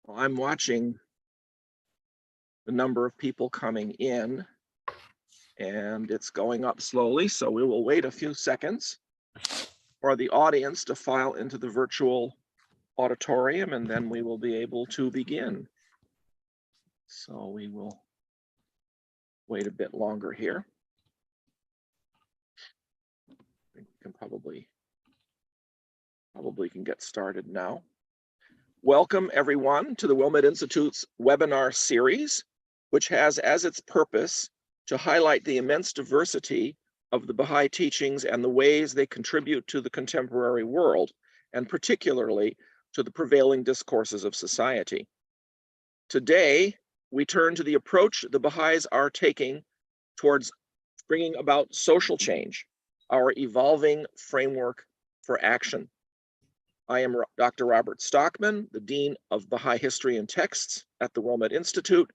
I'm watching the number of people coming in, and it's going up slowly, so we will wait a few seconds for the audience to file into the virtual auditorium, and then we will be able to begin. So we will wait a bit longer here. We can probably can get started now. Welcome everyone to the Wilmette Institute's webinar series, which has as its purpose to highlight the immense diversity of the Baha'i teachings and the ways they contribute to the contemporary world, and particularly to the prevailing discourses of society. Today, we turn to the approach the Baha'is are taking towards bringing about social change, our evolving framework for action. I am Dr. Robert Stockman, the Dean of Baha'i History and Texts at the Wilmette Institute.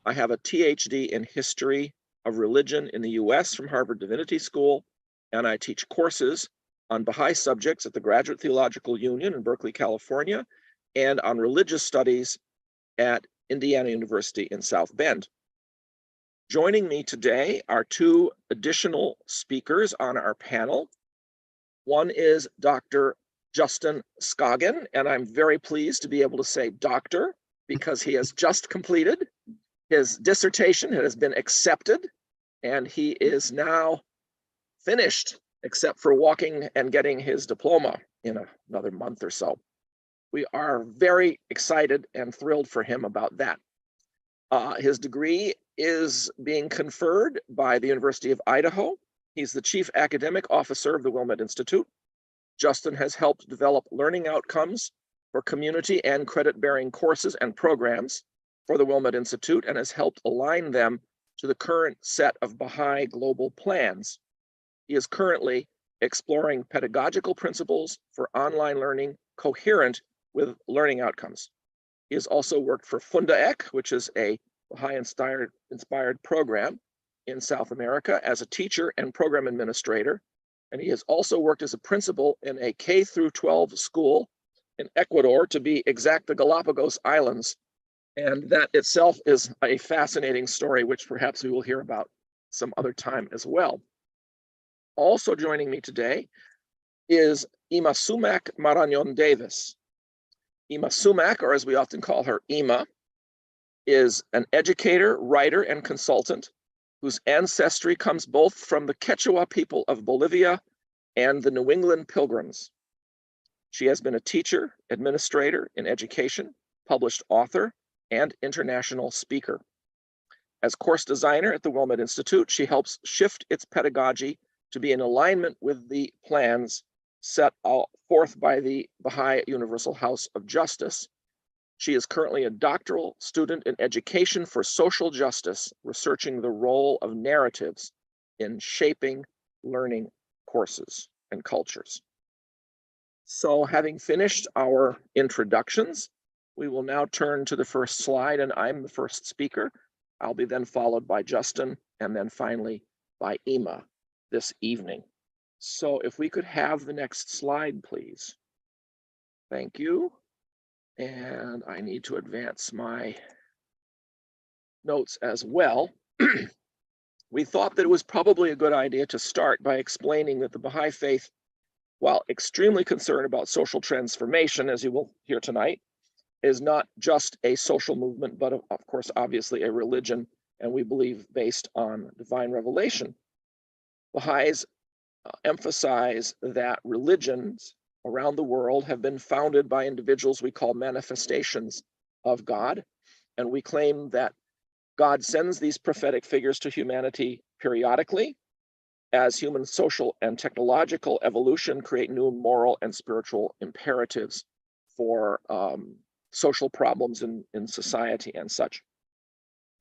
I have a PhD in History of Religion in the US from Harvard Divinity School, and I teach courses on Baha'i subjects at the Graduate Theological Union in Berkeley, California, and on religious studies at Indiana University in South Bend. Joining me today are two additional speakers on our panel. One is Dr. Justin Scoggin, and I'm very pleased to be able to say doctor because he has just completed his dissertation. It has been accepted, and he is now finished, except for walking and getting his diploma in another month or so. We are very excited and thrilled for him about that. His degree is being conferred by the University of Idaho. He's the Chief Academic Officer of the Wilmette Institute. Justin has helped develop learning outcomes for community and credit-bearing courses and programs for the Wilmette Institute and has helped align them to the current set of Baha'i global plans. He is currently exploring pedagogical principles for online learning coherent with learning outcomes. He has also worked for Fundaek, which is a Baha'i-inspired program in South America, as a teacher and program administrator. And he has also worked as a principal in a K-12 school in Ecuador, to be exact, the Galapagos Islands. And that itself is a fascinating story, which perhaps we will hear about some other time as well. Also joining me today is Ymasumac Marañón Davis. Ymasumac, or as we often call her, Ima, is an educator, writer, and consultant whose ancestry comes both from the Quechua people of Bolivia and the New England Pilgrims. She has been a teacher, administrator in education, published author, and international speaker. As course designer at the Wilmette Institute, she helps shift its pedagogy to be in alignment with the plans set forth by the Baha'i Universal House of Justice. She is currently a doctoral student in education for social justice, researching the role of narratives in shaping learning courses and cultures. So having finished our introductions, we will now turn to the first slide, and I'm the first speaker. I'll be then followed by Justin, and then finally by Ima this evening. So if we could have the next slide, please. Thank you. And I need to advance my notes as well. We thought that it was probably a good idea to start by explaining that the Baha'i Faith, while extremely concerned about social transformation, as you will hear tonight, is not just a social movement, but of course, obviously a religion, and we believe based on divine revelation. Baha'is emphasize that religions around the world have been founded by individuals we call manifestations of God, and we claim that God sends these prophetic figures to humanity periodically as human social and technological evolution create new moral and spiritual imperatives for social problems in society and such.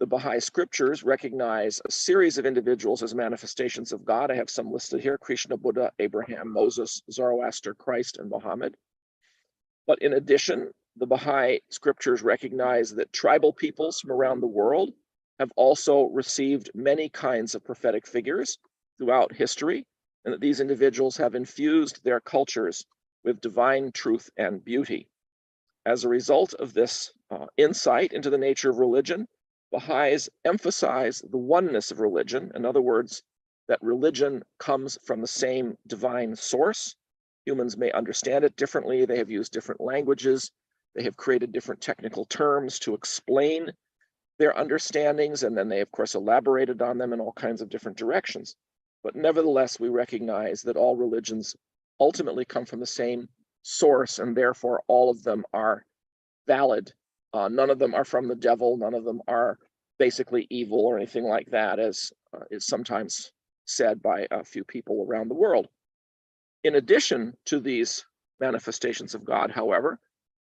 The Baha'i scriptures recognize a series of individuals as manifestations of God. I have some listed here: Krishna, Buddha, Abraham, Moses, Zoroaster, Christ, and Muhammad. But in addition, the Baha'i scriptures recognize that tribal peoples from around the world have also received many kinds of prophetic figures throughout history, and that these individuals have infused their cultures with divine truth and beauty. As a result of this insight into the nature of religion, Baha'is emphasize the oneness of religion. In other words, that religion comes from the same divine source. Humans may understand it differently. They have used different languages. They have created different technical terms to explain their understandings, and then they, of course, elaborated on them in all kinds of different directions. But nevertheless, we recognize that all religions ultimately come from the same source, and therefore all of them are valid. None of them are from the devil. None of them are basically evil or anything like that, as is sometimes said by a few people around the world. In addition to these manifestations of God, however,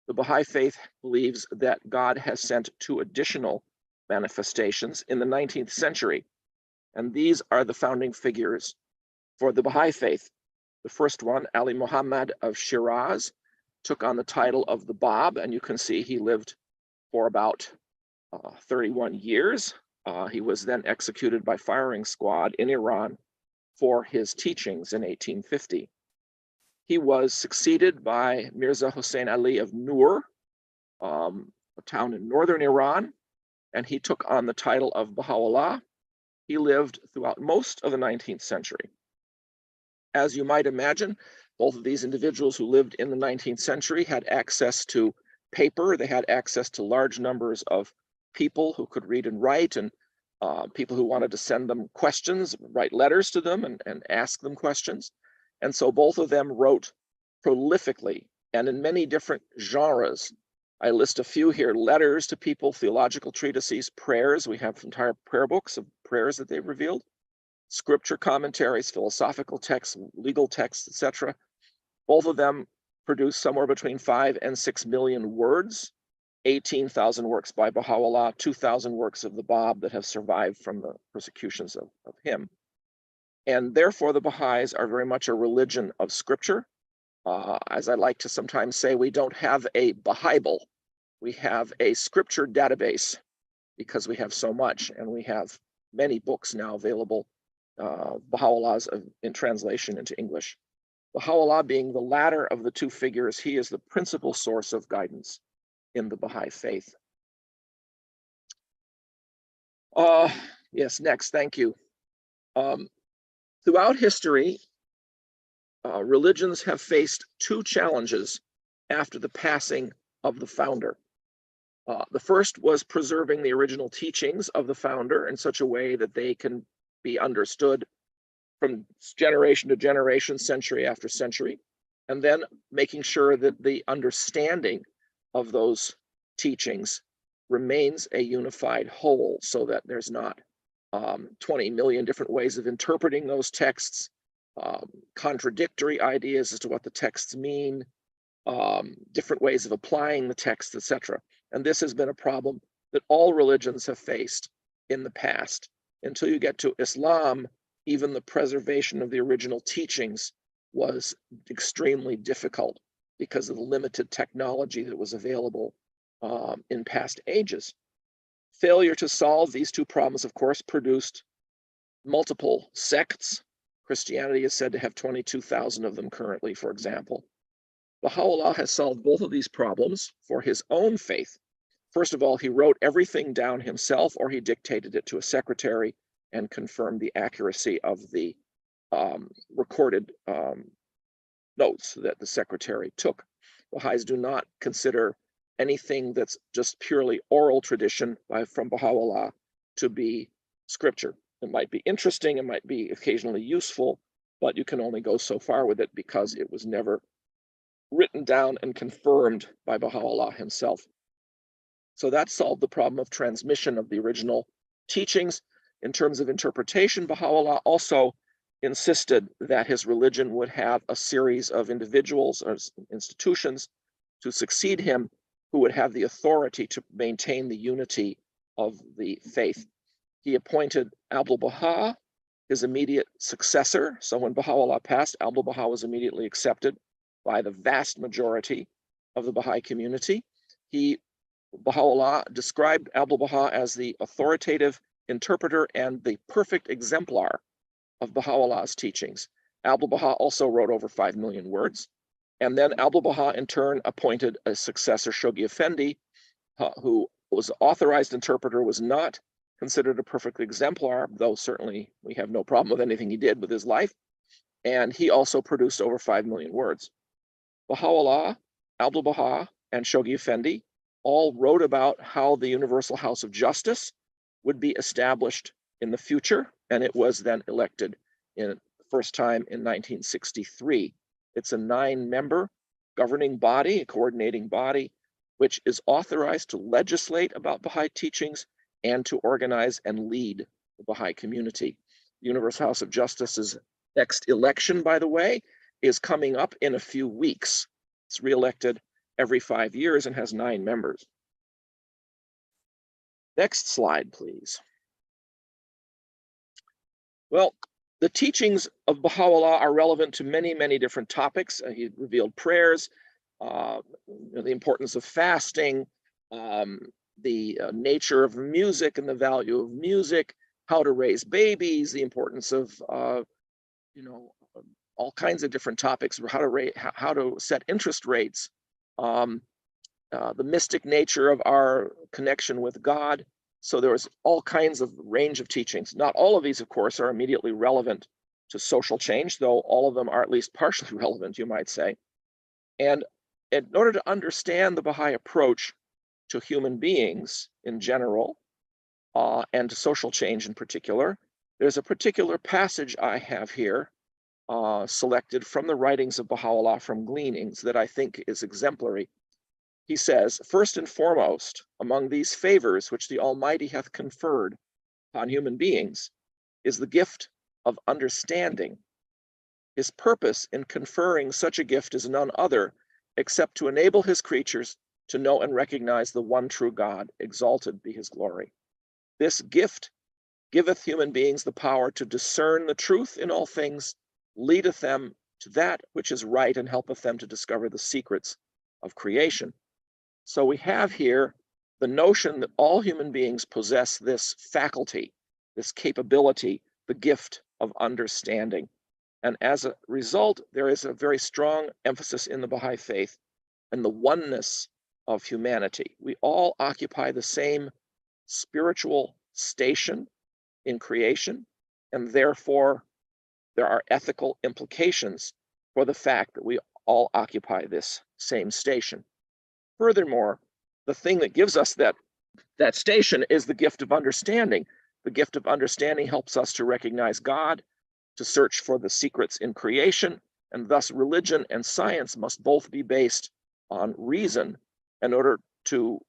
the Baha'i Faith believes that God has sent two additional manifestations in the 19th century, and these are the founding figures for the Baha'i Faith. The first one, Ali Muhammad of Shiraz, took on the title of the Bab, and you can see he lived for about 31 years. He was then executed by firing squad in Iran for his teachings in 1850. He was succeeded by Mirza Hussein Ali of Nur, a town in northern Iran, and he took on the title of Baha'u'llah. He lived throughout most of the 19th century. As you might imagine, both of these individuals who lived in the 19th century had access to paper. They had access to large numbers of people who could read and write, and people who wanted to send them questions, write letters to them and ask them questions. And so both of them wrote prolifically and in many different genres. I list a few here: letters to people, theological treatises, prayers. We have entire prayer books of prayers that they've revealed, scripture commentaries, philosophical texts, legal texts, etc. Both of them produced somewhere between 5 and 6 million words, 18,000 works by Baha'u'llah, 2,000 works of the Bab that have survived from the persecutions of him. And therefore, the Baha'is are very much a religion of scripture. As I like to sometimes say, we don't have a Baha'ible. We have a scripture database because we have so much, and we have many books now available, Baha'u'llah's in translation into English. Baha'u'llah being the latter of the two figures, he is the principal source of guidance in the Baha'i faith. Yes, next, thank you. Throughout history, religions have faced two challenges after the passing of the founder. The first was preserving the original teachings of the founder in such a way that they can be understood from generation to generation, century after century, and then making sure that the understanding of those teachings remains a unified whole, so that there's not 20 million different ways of interpreting those texts, contradictory ideas as to what the texts mean, different ways of applying the text, etc. And this has been a problem that all religions have faced in the past. Until you get to Islam, even the preservation of the original teachings was extremely difficult because of the limited technology that was available in past ages. Failure to solve these two problems, of course, produced multiple sects. Christianity is said to have 22,000 of them currently, for example. Baha'u'llah has solved both of these problems for his own faith. First of all, he wrote everything down himself, or he dictated it to a secretary and confirmed the accuracy of the recorded notes that the secretary took. Baha'is do not consider anything that's just purely oral tradition from Baha'u'llah to be scripture. It might be interesting, it might be occasionally useful, but you can only go so far with it because it was never written down and confirmed by Baha'u'llah himself. So that solved the problem of transmission of the original teachings. In terms of interpretation, Baha'u'llah also insisted that his religion would have a series of individuals or institutions to succeed him who would have the authority to maintain the unity of the faith. He appointed Abdul-Baha, his immediate successor. So when Baha'u'llah passed, Abdul-Baha was immediately accepted by the vast majority of the Baha'i community. Baha'u'llah described Abdul-Baha as the authoritative interpreter and the perfect exemplar of Baha'u'llah's teachings. Abdul-Baha also wrote over 5 million words, And then Abdu'l-Baha in turn appointed a successor, Shoghi Effendi, who was authorized interpreter, was not considered a perfect exemplar, though certainly we have no problem with anything he did with his life. And he also produced over 5 million words. Baha'u'llah, Abdu'l-Baha, and Shoghi Effendi all wrote about how the Universal House of Justice would be established in the future, and it was then elected in the first time in 1963. It's a 9-member governing body, a coordinating body, which is authorized to legislate about Baha'i teachings and to organize and lead the Baha'i community. The Universal House of Justice's next election, by the way, is coming up in a few weeks. It's reelected every 5 years and has 9 members. Next slide, please. Well, the teachings of Baha'u'llah are relevant to many, many different topics. He revealed prayers, the importance of fasting, the nature of music and the value of music, how to raise babies, the importance of, all kinds of different topics, how to set interest rates, the mystic nature of our connection with God. So there was all kinds of range of teachings. Not all of these, of course, are immediately relevant to social change, though all of them are at least partially relevant, you might say. And in order to understand the Baha'i approach to human beings in general, and to social change in particular, there's a particular passage I have here selected from the writings of Baha'u'llah from Gleanings that I think is exemplary. He says, first and foremost, among these favors which the Almighty hath conferred upon human beings is the gift of understanding. His purpose in conferring such a gift is none other except to enable his creatures to know and recognize the one true God, exalted be his glory. This gift giveth human beings the power to discern the truth in all things, leadeth them to that which is right, and helpeth them to discover the secrets of creation. So we have here the notion that all human beings possess this faculty, this capability, the gift of understanding. And as a result, there is a very strong emphasis in the Baha'i Faith and the oneness of humanity. We all occupy the same spiritual station in creation, and therefore there are ethical implications for the fact that we all occupy this same station. Furthermore, the thing that gives us that station is the gift of understanding. The gift of understanding helps us to recognize God, to search for the secrets in creation, and thus religion and science must both be based on reason in order to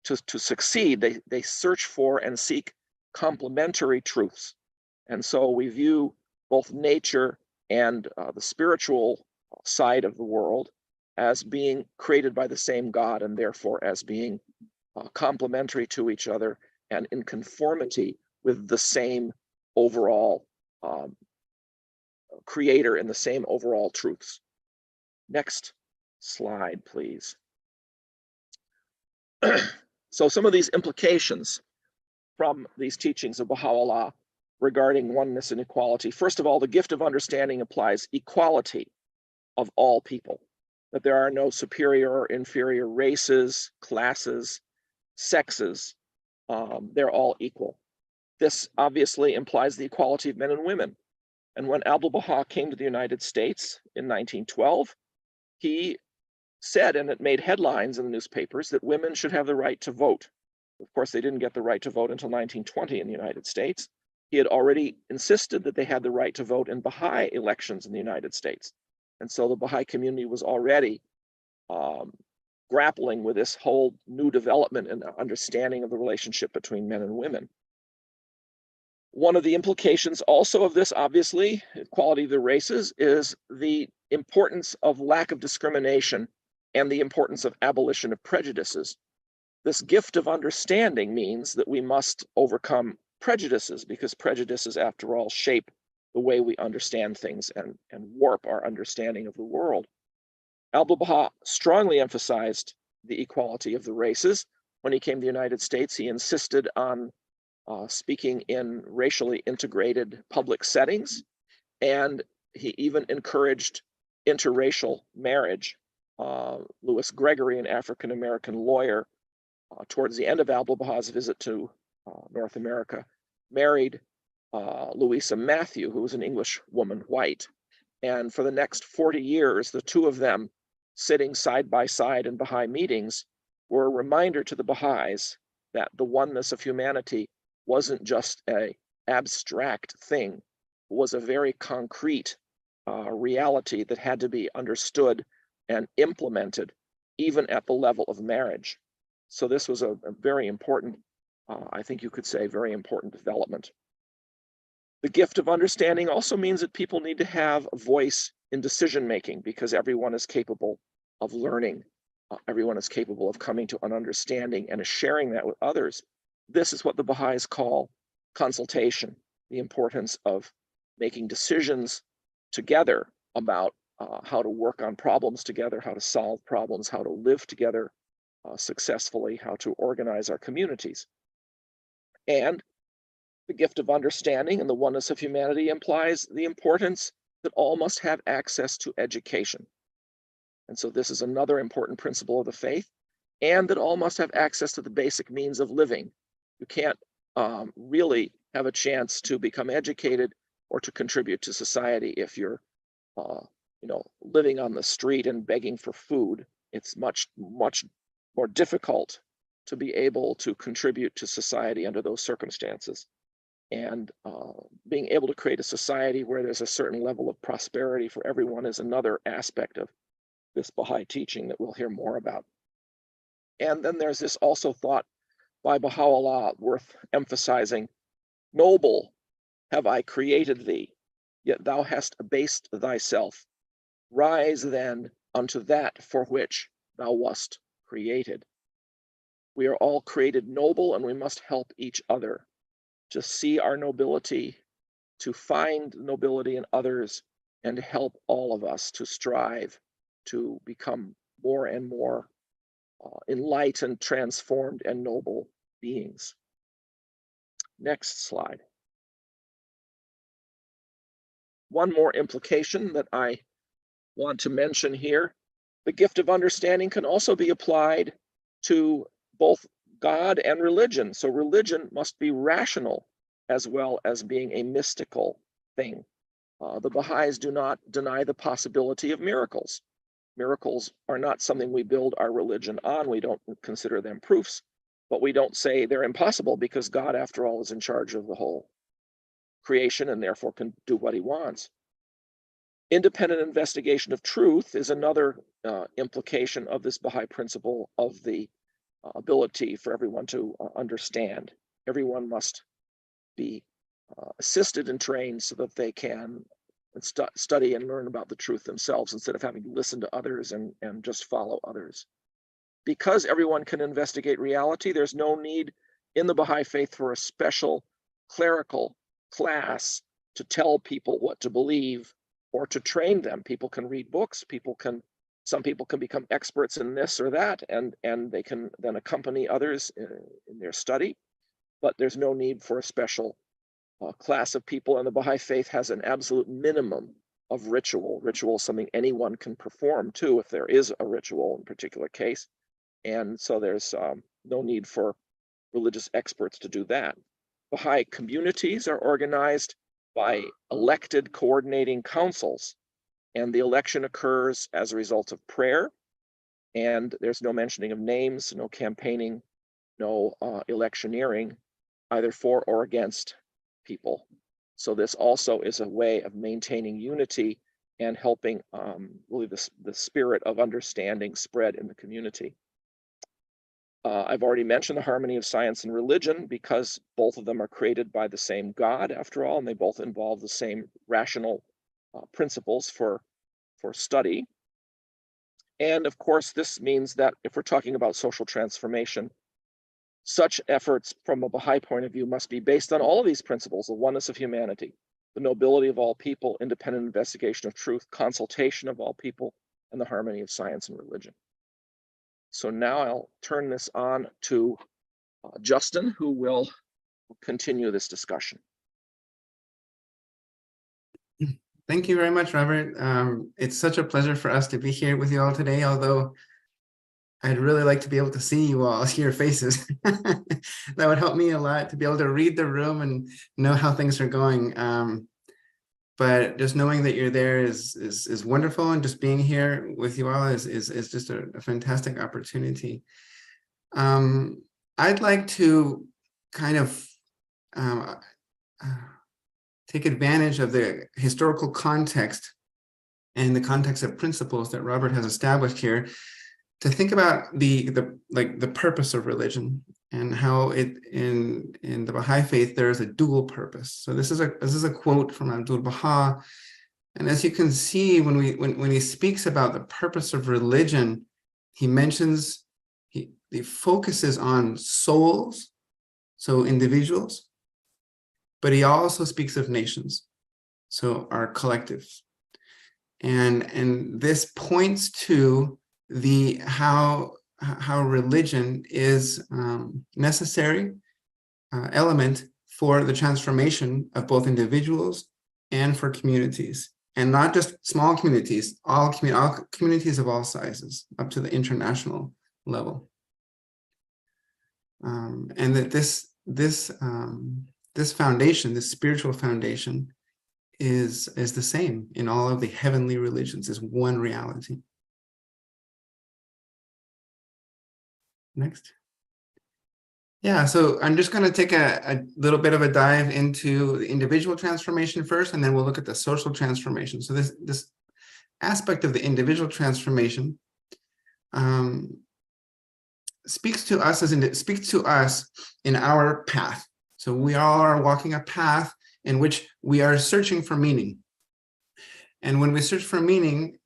succeed. They search for and seek complementary truths. And so we view both nature and the spiritual side of the world as being created by the same God, and therefore as being complementary to each other and in conformity with the same overall creator and the same overall truths. Next slide, please. So some of these implications from these teachings of Baha'u'llah regarding oneness and equality. First of all, the gift of understanding implies equality of all people, that there are no superior or inferior races, classes, sexes. They're all equal. This obviously implies the equality of men and women. And when Abdu'l-Baha came to the United States in 1912, he said, and it made headlines in the newspapers, that women should have the right to vote. Of course, they didn't get the right to vote until 1920 in the United States. He had already insisted that they had the right to vote in Baha'i elections in the United States. And so the Baha'i community was already grappling with this whole new development and understanding of the relationship between men and women. One of the implications also of this, obviously, equality of the races, is the importance of lack of discrimination and the importance of abolition of prejudices. This gift of understanding means that we must overcome prejudices, because prejudices, after all, shape the way we understand things and warp our understanding of the world. Abdu'l-Baha strongly emphasized the equality of the races. When he came to the United States, he insisted on speaking in racially integrated public settings, and he even encouraged interracial marriage. Louis Gregory, an African-American lawyer, towards the end of Abdu'l-Bahá's visit to North America, married Louisa Matthew, who was an English woman, white. And for the next 40 years, the two of them sitting side by side in Baha'i meetings were a reminder to the Baha'is that the oneness of humanity wasn't just an abstract thing, it was a very concrete reality that had to be understood and implemented even at the level of marriage. So this was a very important, I think you could say, very important development. The gift of understanding also means that people need to have a voice in decision making, because everyone is capable of learning. Everyone is capable of coming to an understanding and sharing that with others. This is what the Baha'is call consultation, the importance of making decisions together about how to work on problems together, how to solve problems, how to live together successfully, how to organize our communities. And the gift of understanding and the oneness of humanity implies the importance that all must have access to education. And so this is another important principle of the faith, and that all must have access to the basic means of living. You can't really have a chance to become educated or to contribute to society if you're living on the street and begging for food. It's much more difficult to be able to contribute to society under those circumstances. And being able to create a society where there's a certain level of prosperity for everyone is another aspect of this Baha'i teaching that we'll hear more about. And then there's this also thought by Baha'u'llah worth emphasizing: noble have I created thee, yet thou hast abased thyself. Rise then unto that for which thou wast created. We are all created noble, and we must help each other to see our nobility, to find nobility in others, and to help all of us to strive to become more and more enlightened, transformed, and noble beings. Next slide. One more implication that I want to mention here: the gift of understanding can also be applied to both God and religion. So religion must be rational as well as being a mystical thing. The Baha'is do not deny the possibility of miracles. Miracles are not something we build our religion on. We don't consider them proofs, but we don't say they're impossible, because God, after all, is in charge of the whole creation and therefore can do what he wants. Independent investigation of truth is another implication of this Baha'i principle of the ability for everyone to understand. Everyone must be assisted and trained so that they can study and learn about the truth themselves, instead of having to listen to others and just follow others. Because everyone can investigate reality, there's no need in the Baha'i faith for a special clerical class to tell people what to believe or to train them. People can read books, some people can become experts in this or that, and they can then accompany others in their study, but there's no need for a special class of people. And the Baha'i faith has an absolute minimum of ritual. Ritual is something anyone can perform too, if there is a ritual in a particular case. And so there's no need for religious experts to do that. Baha'i communities are organized by elected coordinating councils, and the election occurs as a result of prayer, and there's no mentioning of names, no campaigning, no electioneering, either for or against people. So this also is a way of maintaining unity and helping really the spirit of understanding spread in the community. I've already mentioned the harmony of science and religion, because both of them are created by the same God, after all, and they both involve the same rational principles for study. And of course, this means that if we're talking about social transformation, such efforts from a Baha'i point of view must be based on all of these principles: the oneness of humanity, the nobility of all people, independent investigation of truth, consultation of all people, and the harmony of science and religion. So now I'll turn this on to Justin, who will continue this discussion. Thank you very much, Robert. It's such a pleasure for us to be here with you all today, although I'd really like to be able to see you all, see your faces. That would help me a lot to be able to read the room and know how things are going. But just knowing that you're there is wonderful, and just being here with you all is just a fantastic opportunity. I'd like to kind of take advantage of the historical context and the context of principles that Robert has established here to think about the purpose of religion, and how it in the Baha'i faith there is a dual purpose. So this is a quote from Abdul Baha, and as you can see, when he speaks about the purpose of religion, he mentions he focuses on souls, so individuals, but he also speaks of nations, so our collectives, and this points to how religion is necessary element for the transformation of both individuals and for communities, and not just small communities, all communities of all sizes, up to the international level, and that this foundation, this spiritual foundation, is the same in all of the heavenly religions, is one reality. Next. Yeah, so I'm just going to take a little bit of a dive into the individual transformation first, and then we'll look at the social transformation. So this aspect of the individual transformation speaks to us in our path. So we all are walking a path in which we are searching for meaning. And when we search for meaning,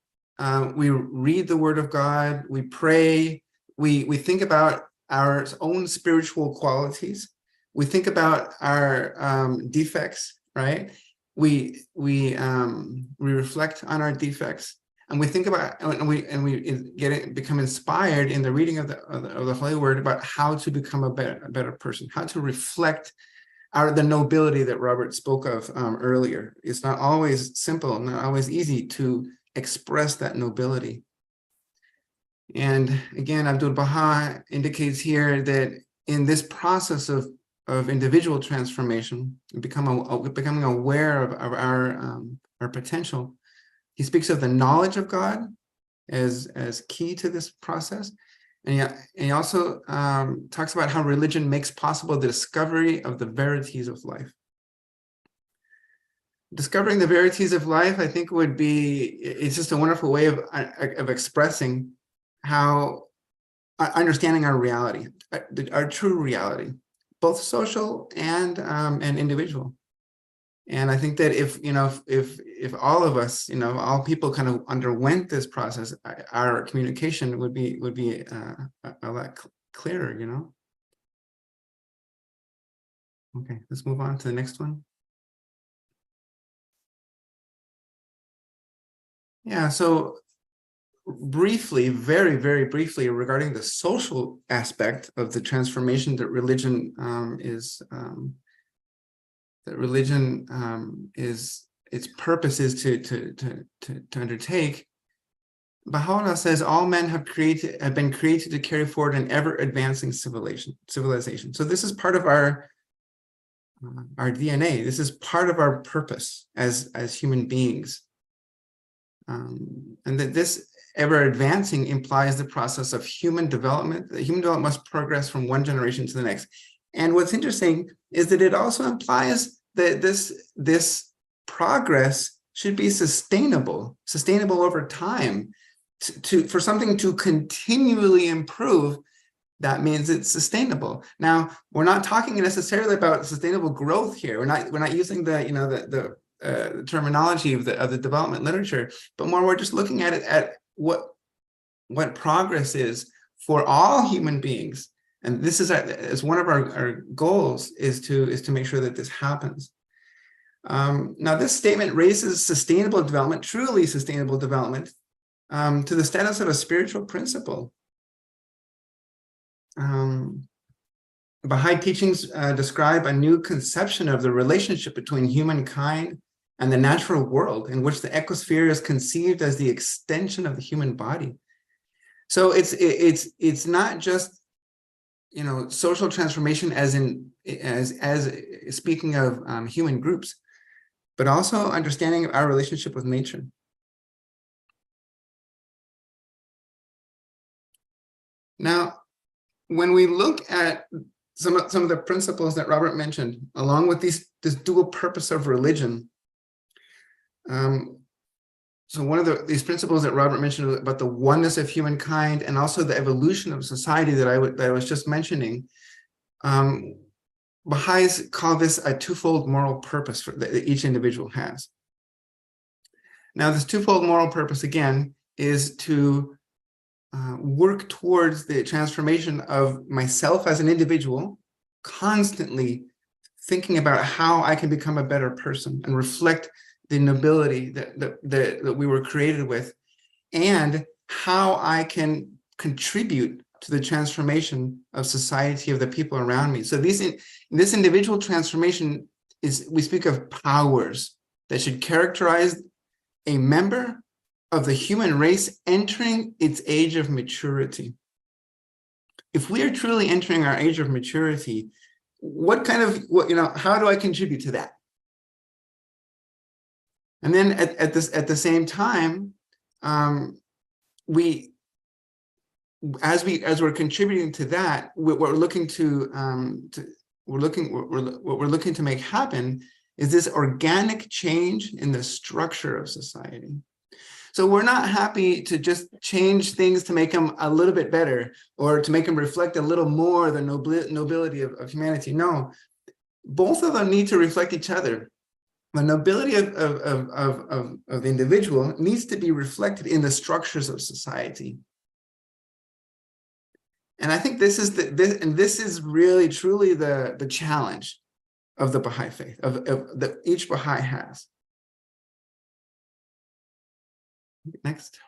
we read the Word of God, we pray, we think about our own spiritual qualities, we think about our defects, right? We reflect on our defects, and we think about become inspired in the reading of the Holy Word about how to become a better person, how to reflect the nobility that Robert spoke of earlier. It's not always simple, not always easy to express that nobility. And again, Abdul Baha indicates here that in this process of individual transformation, becoming aware of our potential, he speaks of the knowledge of God as key to this process. And he also talks about how religion makes possible the discovery of the verities of life. Discovering the verities of life, I think, it's just a wonderful way of expressing how understanding our reality, our true reality, both social and individual. And I think that if all of us, all people kind of underwent this process, our communication would be a lot clearer, Okay, let's move on to the next one. Yeah, so briefly, very, very briefly, regarding the social aspect of the transformation that religion its purpose is to undertake. Baha'u'llah says all men have been created to carry forward an ever-advancing civilization. So this is part of our DNA. This is part of our purpose as human beings, and that this ever-advancing implies the process of human development. The human development must progress from one generation to the next. And what's interesting is that it also implies that this progress should be sustainable over time. For something to continually improve, that means it's sustainable. Now, we're not talking necessarily about sustainable growth here. We're not using the terminology of the development literature, but more we're just looking at it at what progress is for all human beings. And this is as one of our goals is to make sure that this happens. Now, this statement raises sustainable development, truly sustainable development, to the status of a spiritual principle. Baha'i teachings describe a new conception of the relationship between humankind and the natural world, in which the ecosphere is conceived as the extension of the human body. So it's not just, you know, social transformation as speaking of human groups, but also understanding our relationship with nature. Now, when we look at some of the principles that Robert mentioned, along with this dual purpose of religion, so one of these principles that Robert mentioned about the oneness of humankind and also the evolution of society that I was just mentioning, Baha'is call this a twofold moral purpose that each individual has. Now, this twofold moral purpose, again, is to work towards the transformation of myself as an individual, constantly thinking about how I can become a better person and reflect the nobility that we were created with, and how I can contribute to the transformation of society, of the people around me. So this individual transformation we speak of powers that should characterize a member of the human race entering its age of maturity. If we are truly entering our age of maturity, how do I contribute to that? And then at the same time, as we're contributing to that, what we're looking to make happen is this organic change in the structure of society. So we're not happy to just change things to make them a little bit better or to make them reflect a little more the nobility of humanity. No, both of them need to reflect each other. The nobility of the individual needs to be reflected in the structures of society. And I think this is really truly the challenge of the Baha'i faith, that each Baha'i has. Next.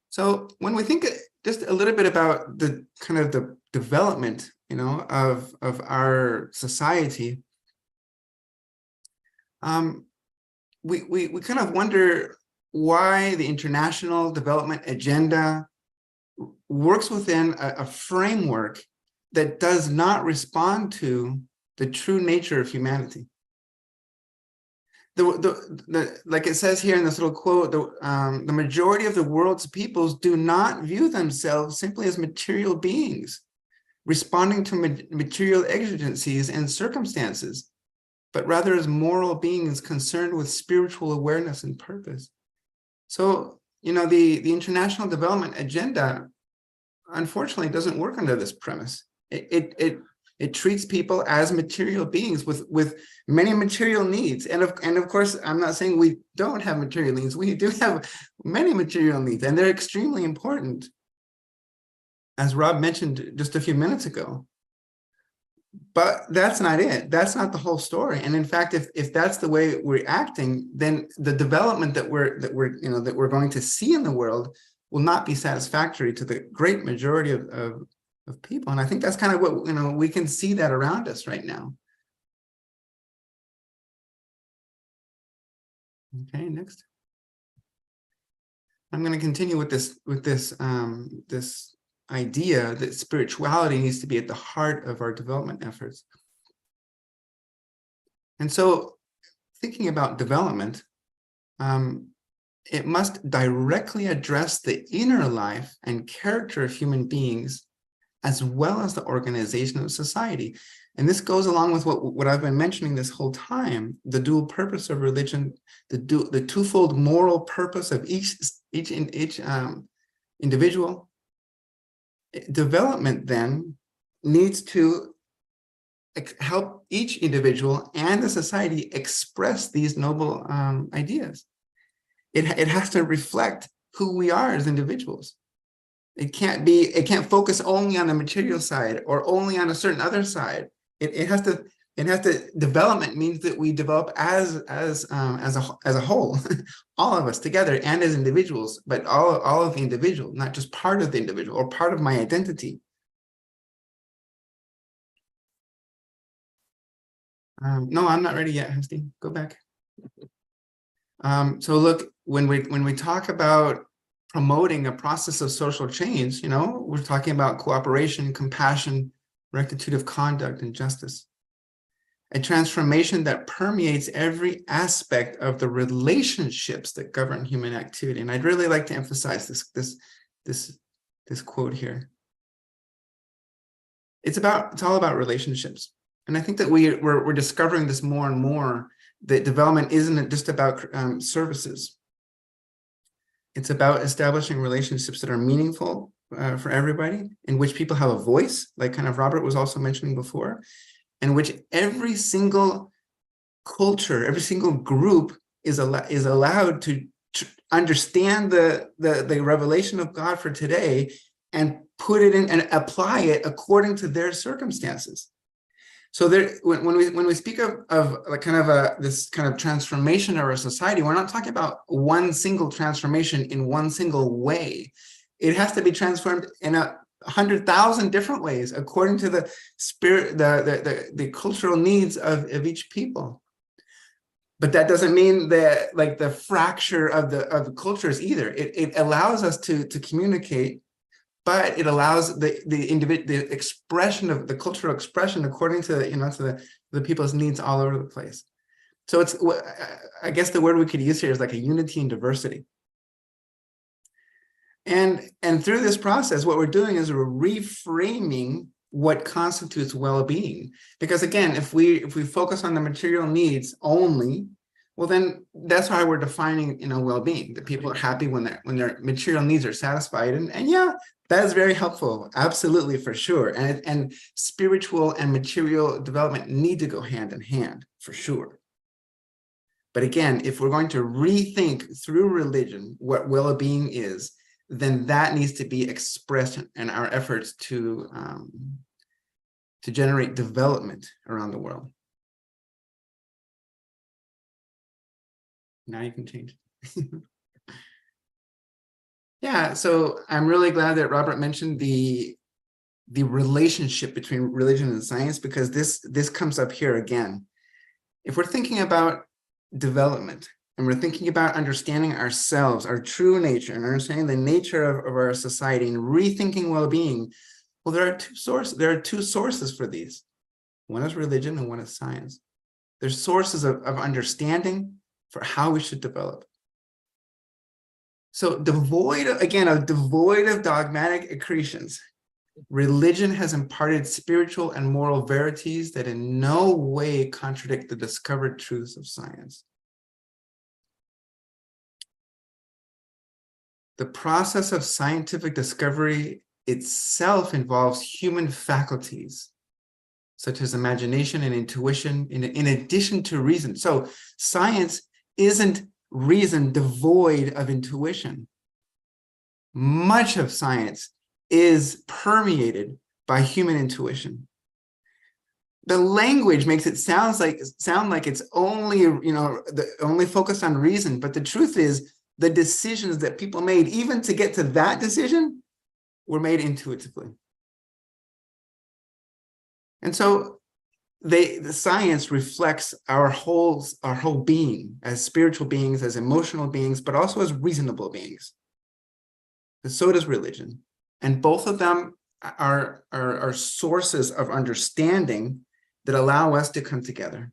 So when we think just a little bit about the kind of the development, you know, of our society, we kind of wonder why the international development agenda works within a framework that does not respond to the true nature of humanity. Like it says here in this little quote, the majority of the world's peoples do not view themselves simply as material beings, responding to material exigencies and circumstances, but rather as moral beings concerned with spiritual awareness and purpose. So, you know, the international development agenda, unfortunately, doesn't work under this premise. It treats people as material beings with many material needs. And of course, I'm not saying we don't have material needs. We do have many material needs, and they're extremely important, as Rob mentioned just a few minutes ago. But that's not it. That's not the whole story. And in fact, if that's the way we're acting, then the development that we're going to see in the world will not be satisfactory to the great majority of people. And I think that's kind of what, you know, we can see that around us right now. Okay, next. I'm going to continue with this idea that spirituality needs to be at the heart of our development efforts. And so thinking about development, it must directly address the inner life and character of human beings, as well as the organization of society. And this goes along with what I've been mentioning this whole time, the dual purpose of religion, the twofold moral purpose of each individual. Development then needs to help each individual and the society express these noble ideas. It has to reflect who we are as individuals. It can't focus only on the material side or only on a certain other side. It has to. Development means that we develop as a whole, all of us together and as individuals, but all of the individual, not just part of the individual or part of my identity. No, I'm not ready yet, Hesty. Go back. So look, when we talk about promoting a process of social change, we're talking about cooperation, compassion, rectitude of conduct, and justice. A transformation that permeates every aspect of the relationships that govern human activity. And I'd really like to emphasize this quote here. It's all about relationships. And I think that we're discovering this more and more, that development isn't just about services. It's about establishing relationships that are meaningful for everybody, in which people have a voice, like kind of Robert was also mentioning before, in which every single culture, every single group is allowed to understand the revelation of God for today and put it in and apply it according to their circumstances. So when we speak of like this kind of transformation of our society, we're not talking about one single transformation in one single way. It has to be transformed in 100,000 different ways according to the spirit, the cultural needs of each people. But that doesn't mean that like the fracture of the cultures either. It allows us to communicate, but it allows the expression of the cultural expression according to to the people's needs all over the place. So it's, I guess the word we could use here is like a unity and diversity. And through this process, what we're doing is we're reframing what constitutes well-being. Because again, if we focus on the material needs only, well, then that's how we're defining well-being. That people are happy when their material needs are satisfied, and yeah, that is very helpful, absolutely, for sure. And spiritual and material development need to go hand in hand, for sure. But again, if we're going to rethink through religion what well-being is, then that needs to be expressed in our efforts to generate development around the world. Now you can change. Yeah, so I'm really glad that Robert mentioned the relationship between religion and science, because this comes up here again. If we're thinking about development, and we're thinking about understanding ourselves, our true nature, and understanding the nature of our society, and rethinking well-being, well, there are two sources for these. One is religion and one is science. There's sources of understanding for how we should develop. So devoid of dogmatic accretions, religion has imparted spiritual and moral verities that in no way contradict the discovered truths of science. The process of scientific discovery itself involves human faculties, such as imagination and intuition, in addition to reason. So science isn't reason devoid of intuition. Much of science is permeated by human intuition. The language makes it sound like it's only, only focused on reason, but the truth is, the decisions that people made, even to get to that decision, were made intuitively. And so the science reflects our whole being as spiritual beings, as emotional beings, but also as reasonable beings. And so does religion. And both of them are sources of understanding that allow us to come together.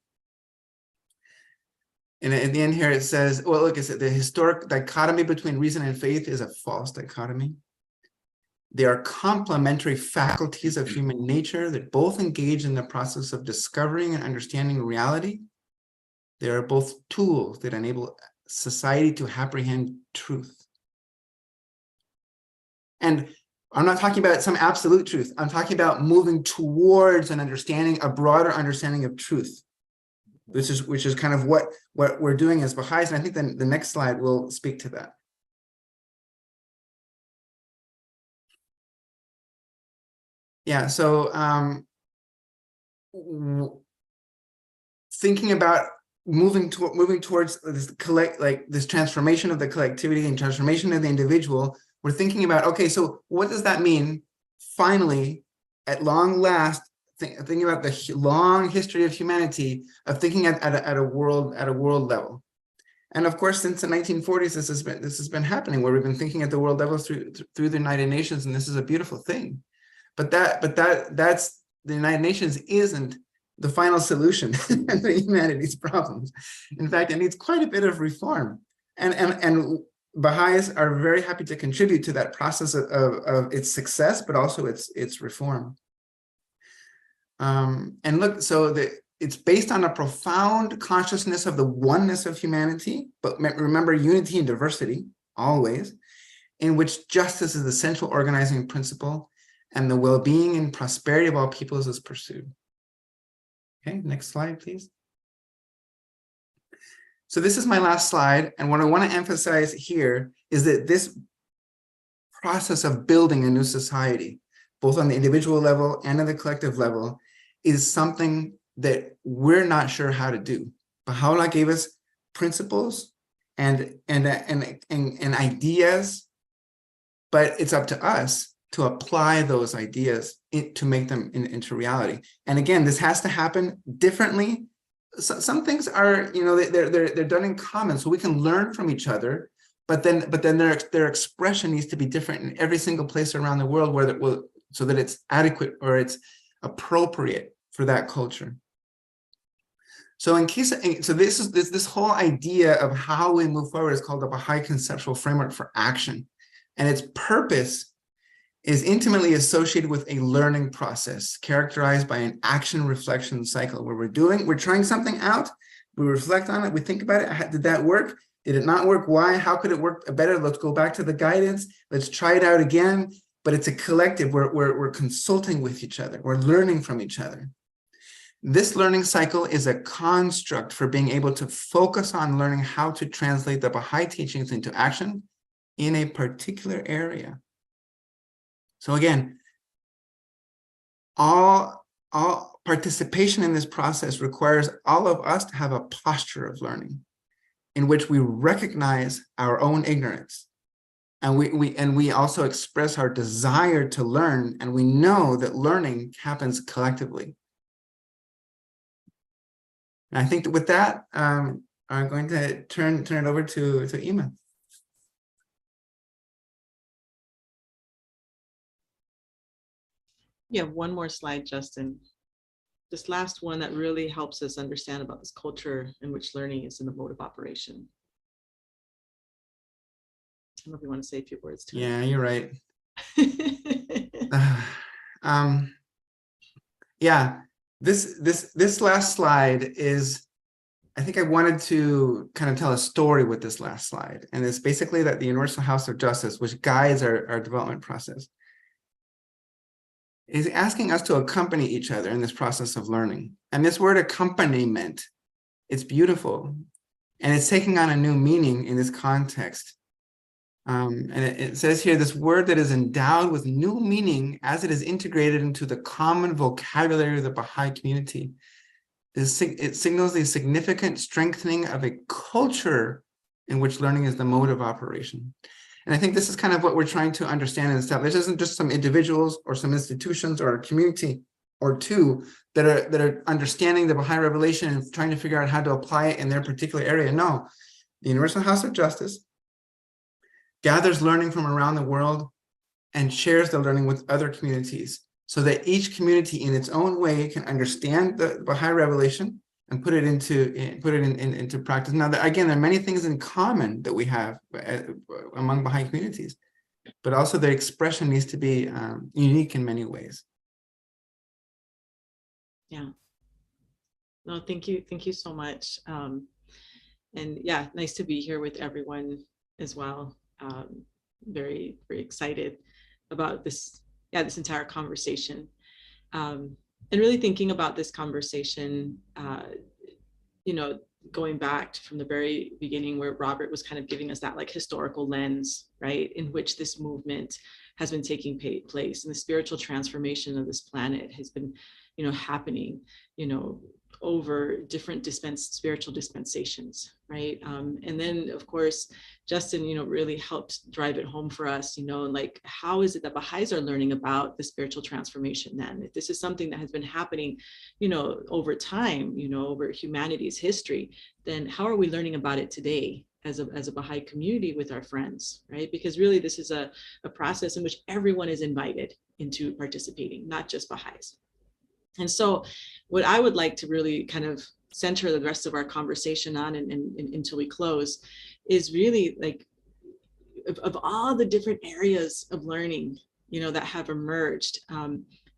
And at the end here, it says, well, look, it's the historic dichotomy between reason and faith is a false dichotomy. They are complementary faculties of human nature that both engage in the process of discovering and understanding reality. They are both tools that enable society to apprehend truth. And I'm not talking about some absolute truth. I'm talking about moving towards an understanding, a broader understanding of truth. Which is kind of what we're doing as Baha'is, and I think then the next slide will speak to that. Yeah, so thinking about moving towards this transformation of the collectivity and transformation of the individual, we're thinking about, okay, so what does that mean? Finally, at long last, thinking about the long history of humanity, of thinking at a world level. And of course, since the 1940s, this has been happening, where we've been thinking at the world level through the United Nations, and this is a beautiful thing. But that's the United Nations isn't the final solution to humanity's problems. In fact, it needs quite a bit of reform. And Baha'is are very happy to contribute to that process of its success, but also its reform. And look, so it's based on a profound consciousness of the oneness of humanity, but remember, unity and diversity, always, in which justice is the central organizing principle, and the well-being and prosperity of all peoples is pursued. Okay, next slide, please. So this is my last slide, and what I want to emphasize here is that this process of building a new society, both on the individual level and on the collective level, is something that we're not sure how to do. Baha'u'llah gave us principles and ideas, but it's up to us to apply those ideas to make them into reality. And again, this has to happen differently. So, some things are, they're done in common, so we can learn from each other. But then their expression needs to be different in every single place around the world, so that it's adequate or it's appropriate for that culture. So this whole idea of how we move forward is called the Baha'i Conceptual Framework for Action, and its purpose is intimately associated with a learning process characterized by an action reflection cycle, where we're trying something out, we reflect on it, we think about it. Did that work? Did it not work? Why? How could it work better? Let's go back to the guidance. Let's try it out again. But it's a collective. We're consulting with each other. We're learning from each other. This learning cycle is a construct for being able to focus on learning how to translate the Baha'i teachings into action in a particular area. So again, all participation in this process requires all of us to have a posture of learning in which we recognize our own ignorance, and we also express our desire to learn, and we know that learning happens collectively. And I think that with that, I'm going to turn it over to Ima. Yeah, one more slide, Justin. This last one that really helps us understand about this culture in which learning is in the mode of operation. I don't know if you want to say a few words to Yeah, you're right. Yeah, this last slide is, I think I wanted to kind of tell a story with this last slide. And it's basically that the Universal House of Justice, which guides our development process, is asking us to accompany each other in this process of learning. And this word accompaniment, it's beautiful. And it's taking on a new meaning in this context. And it says here, this word that is endowed with new meaning as it is integrated into the common vocabulary of the Baha'i community. It signals the significant strengthening of a culture in which learning is the mode of operation. And I think this is kind of what we're trying to understand and establish. This isn't just some individuals or some institutions or a community or two that are understanding the Baha'i revelation and trying to figure out how to apply it in their particular area. No, the Universal House of Justice gathers learning from around the world and shares the learning with other communities, so that each community in its own way can understand the Baha'i revelation and put it into practice. Now, again, there are many things in common that we have among Baha'i communities, but also the expression needs to be unique in many ways. Yeah. No, thank you so much. And yeah, nice to be here with everyone as well. Very, very excited about this entire conversation. And really thinking about this conversation, going back from the very beginning, where Robert was kind of giving us that like historical lens, right, in which this movement has been taking place, and the spiritual transformation of this planet has been, happening, over different spiritual dispensations, right? And then, of course, Justin, really helped drive it home for us, like, how is it that Baha'is are learning about the spiritual transformation then? If this is something that has been happening, over time, over humanity's history, then how are we learning about it today as a Baha'i community with our friends, right? Because really this is a process in which everyone is invited into participating, not just Baha'is. And so what I would like to really kind of center the rest of our conversation on and until we close is really like of all the different areas of learning, that have emerged.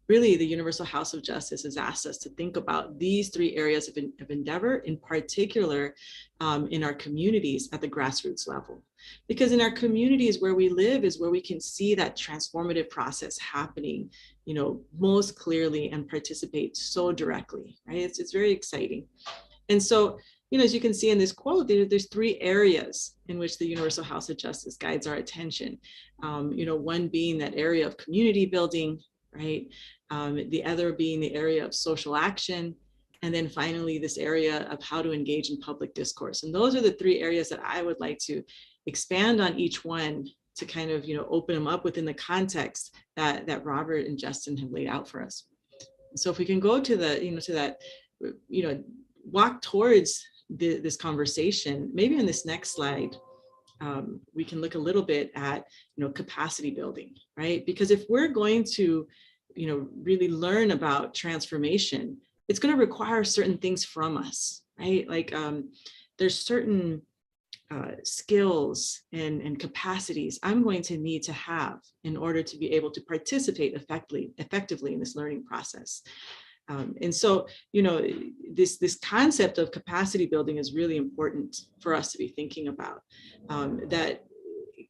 Really, the Universal House of Justice has asked us to think about these three areas of endeavor, in particular in our communities at the grassroots level. Because in our communities where we live is where we can see that transformative process happening, most clearly and participate so directly, right? It's very exciting. And so, as you can see in this quote, there's three areas in which the Universal House of Justice guides our attention. One being that area of community building, right? The other being the area of social action, and then finally this area of how to engage in public discourse. And those are the three areas that I would like to expand on each one to kind of, open them up within the context that Robert and Justin have laid out for us. So if we can go to the, walk towards this conversation, maybe on this next slide, we can look a little bit at, capacity building, right? Because if we're going to, really learn about transformation, it's going to require certain things from us, right? Like there's certain skills and capacities I'm going to need to have in order to be able to participate effectively in this learning process. And so, this concept of capacity building is really important for us to be thinking about. That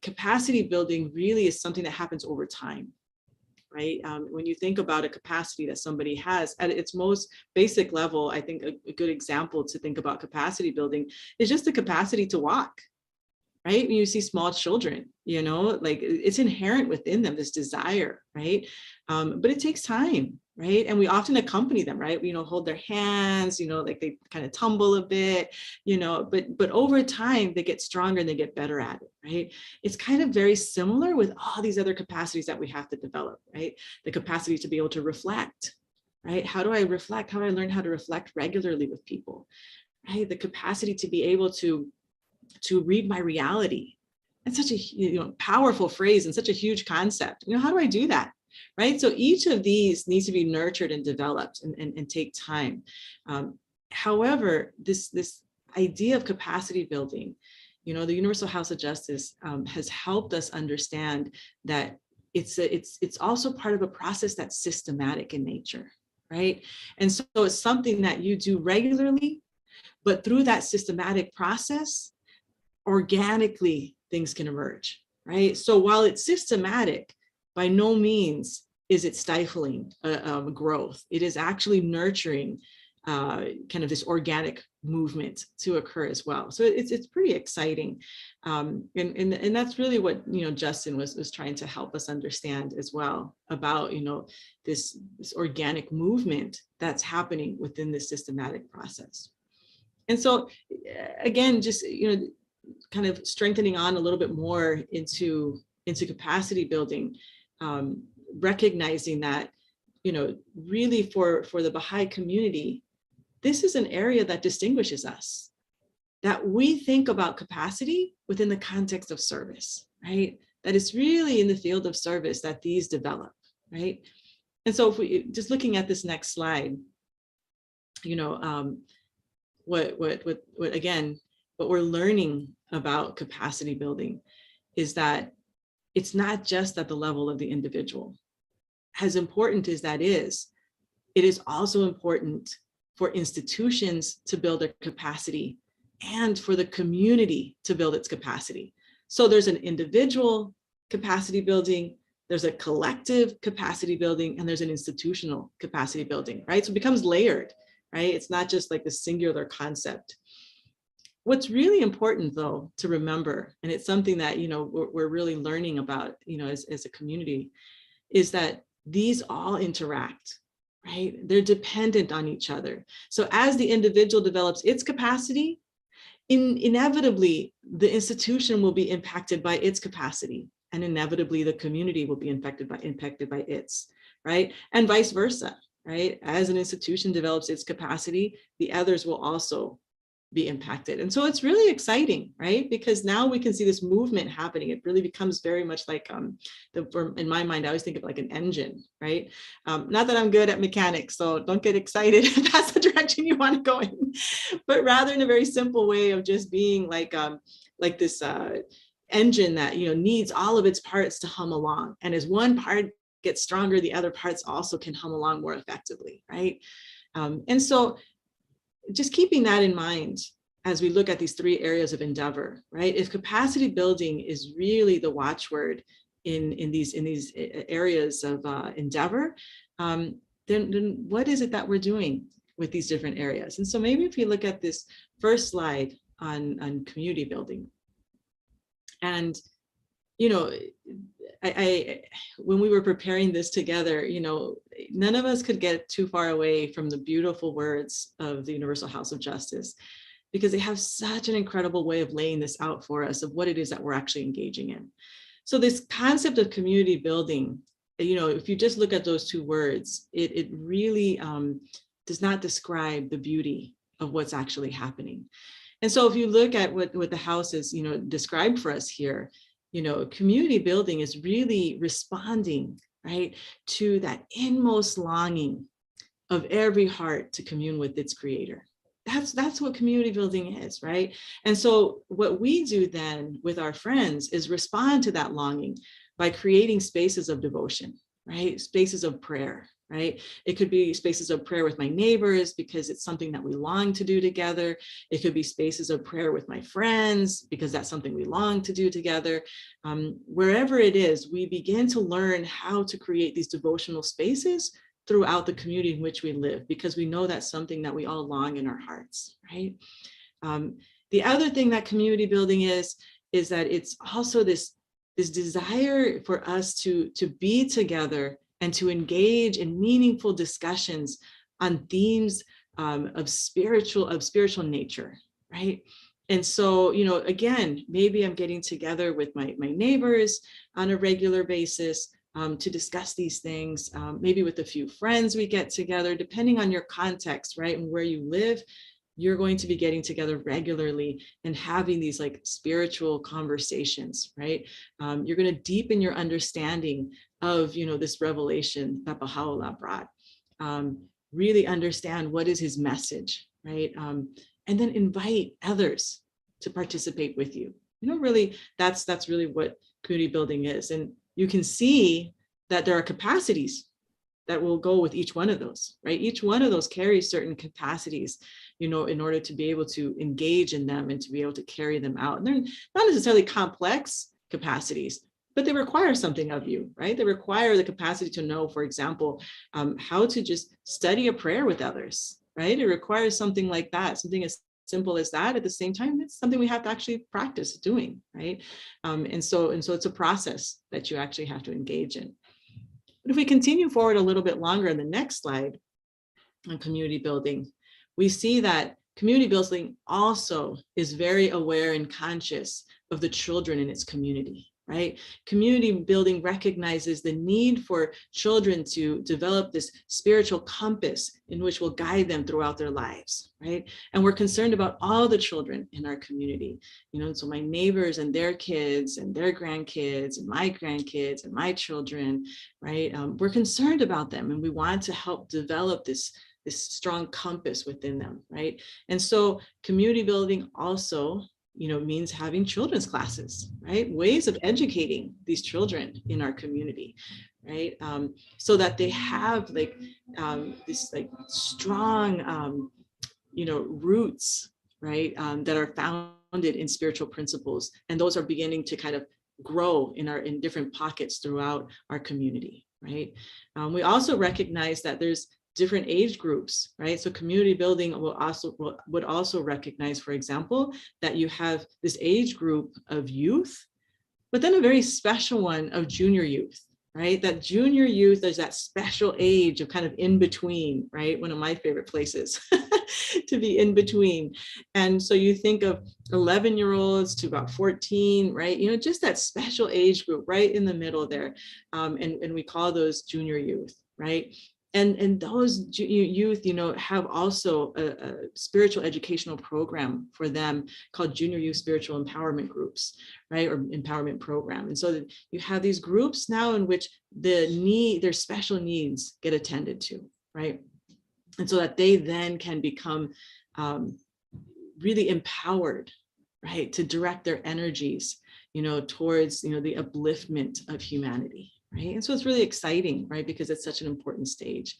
capacity building really is something that happens over time, right? When you think about a capacity that somebody has at its most basic level, I think a good example to think about capacity building is just the capacity to walk, right? When you see small children, like it's inherent within them, this desire, right? But it takes time, right? And we often accompany them, right? We, hold their hands, like they kind of tumble a bit, but over time they get stronger and they get better at it, right? It's kind of very similar with all these other capacities that we have to develop, right? The capacity to be able to reflect, right? How do I reflect? How do I learn how to reflect regularly with people, right? The capacity to be able to read my reality. That's such a powerful phrase and such a huge concept. How do I do that? Right. So each of these needs to be nurtured and developed and take time. However, this idea of capacity building, the Universal House of Justice has helped us understand that it's also part of a process that's systematic in nature. Right. And so it's something that you do regularly, but through that systematic process, organically things can emerge. Right. So while it's systematic, by no means is it stifling growth. It is actually nurturing kind of this organic movement to occur as well. So it's pretty exciting. And that's really what, Justin was trying to help us understand as well about, this organic movement that's happening within this systematic process. And so again, just, kind of strengthening on a little bit more into capacity building, recognizing that, really for the Baha'i community, this is an area that distinguishes us, that we think about capacity within the context of service, right? That it's really in the field of service that these develop, right? And so if we just looking at this next slide, what we're learning about capacity building is that it's not just at the level of the individual. As important as that is, it is also important for institutions to build their capacity and for the community to build its capacity. So there's an individual capacity building, there's a collective capacity building, and there's an institutional capacity building, right? So it becomes layered, right? It's not just like the singular concept. What's really important, though, to remember, and it's something that, we're really learning about, as a community, is that these all interact, right? They're dependent on each other. So as the individual develops its capacity, inevitably, the institution will be impacted by its capacity, and inevitably the community will be impacted by its, right? And vice versa, right? As an institution develops its capacity, the others will also be impacted. And so it's really exciting, right? Because now we can see this movement happening. It really becomes very much like, in my mind, I always think of like an engine, right? Not that I'm good at mechanics, so don't get excited if that's the direction you want to go in, but rather in a very simple way of just being like this engine that, needs all of its parts to hum along. And as one part gets stronger, the other parts also can hum along more effectively, right? And so just keeping that in mind as we look at these three areas of endeavor, right? If capacity building is really the watchword in these areas of endeavor, then what is it that we're doing with these different areas? And so maybe if you look at this first slide on community building, and when we were preparing this together, none of us could get too far away from the beautiful words of the Universal House of Justice, because they have such an incredible way of laying this out for us of what it is that we're actually engaging in. So this concept of community building, if you just look at those two words, it really does not describe the beauty of what's actually happening. And so if you look at what the House is, described for us here, community building is really responding, right, to that inmost longing of every heart to commune with its creator. That's what community building is, right? And so what we do then with our friends is respond to that longing by creating spaces of devotion, right? Spaces of prayer, right? It could be spaces of prayer with my neighbors because it's something that we long to do together. It could be spaces of prayer with my friends because that's something we long to do together. Wherever it is, we begin to learn how to create these devotional spaces throughout the community in which we live, because we know that's something that we all long in our hearts, right? The other thing that community building is that it's also this desire for us to be together and to engage in meaningful discussions on themes of spiritual nature, right? And so, again, maybe I'm getting together with my neighbors on a regular basis to discuss these things, maybe with a few friends we get together, depending on your context, right? And where you live, you're going to be getting together regularly and having these like spiritual conversations, right? You're going to deepen your understanding of, this revelation that Baha'u'llah brought. Really understand what is his message, right? And then invite others to participate with you. Really, that's really what community building is. And you can see that there are capacities that will go with each one of those, right? Each one of those carries certain capacities, in order to be able to engage in them and to be able to carry them out. And they're not necessarily complex capacities, but they require something of you, right? They require the capacity to know, for example, how to just study a prayer with others, right? It requires something like that, something as simple as that. At the same time, it's something we have to actually practice doing, right? And so it's a process that you actually have to engage in. But if we continue forward a little bit longer in the next slide on community building, we see that community building also is very aware and conscious of the children in its community, right? Community building recognizes the need for children to develop this spiritual compass in which will guide them throughout their lives, right? And we're concerned about all the children in our community, so my neighbors and their kids and their grandkids and my grandkids and my children, right? We're concerned about them, and we want to help develop this strong compass within them, right? And so community building also means having children's classes, right? Ways of educating these children in our community, right? So that they have this strong, roots, right? That are founded in spiritual principles. And those are beginning to kind of grow in different pockets throughout our community, right? We also recognize that there's different age groups, right? So community building would also recognize, for example, that you have this age group of youth, but then a very special one of junior youth, right? That junior youth, there's that special age of kind of in between, right? One of my favorite places to be in between. And so you think of 11-year-olds to about 14, right? You know, just that special age group right in the middle there. And we call those junior youth, right? And those youth, you know, have also a spiritual educational program for them called Junior Youth Spiritual Empowerment Groups, right? Or empowerment program. And so that you have these groups now in which their special needs get attended to, right? And so that they then can become really empowered, right? To direct their energies, you know, towards, you know, the upliftment of humanity. Right. And so it's really exciting, right? Because it's such an important stage.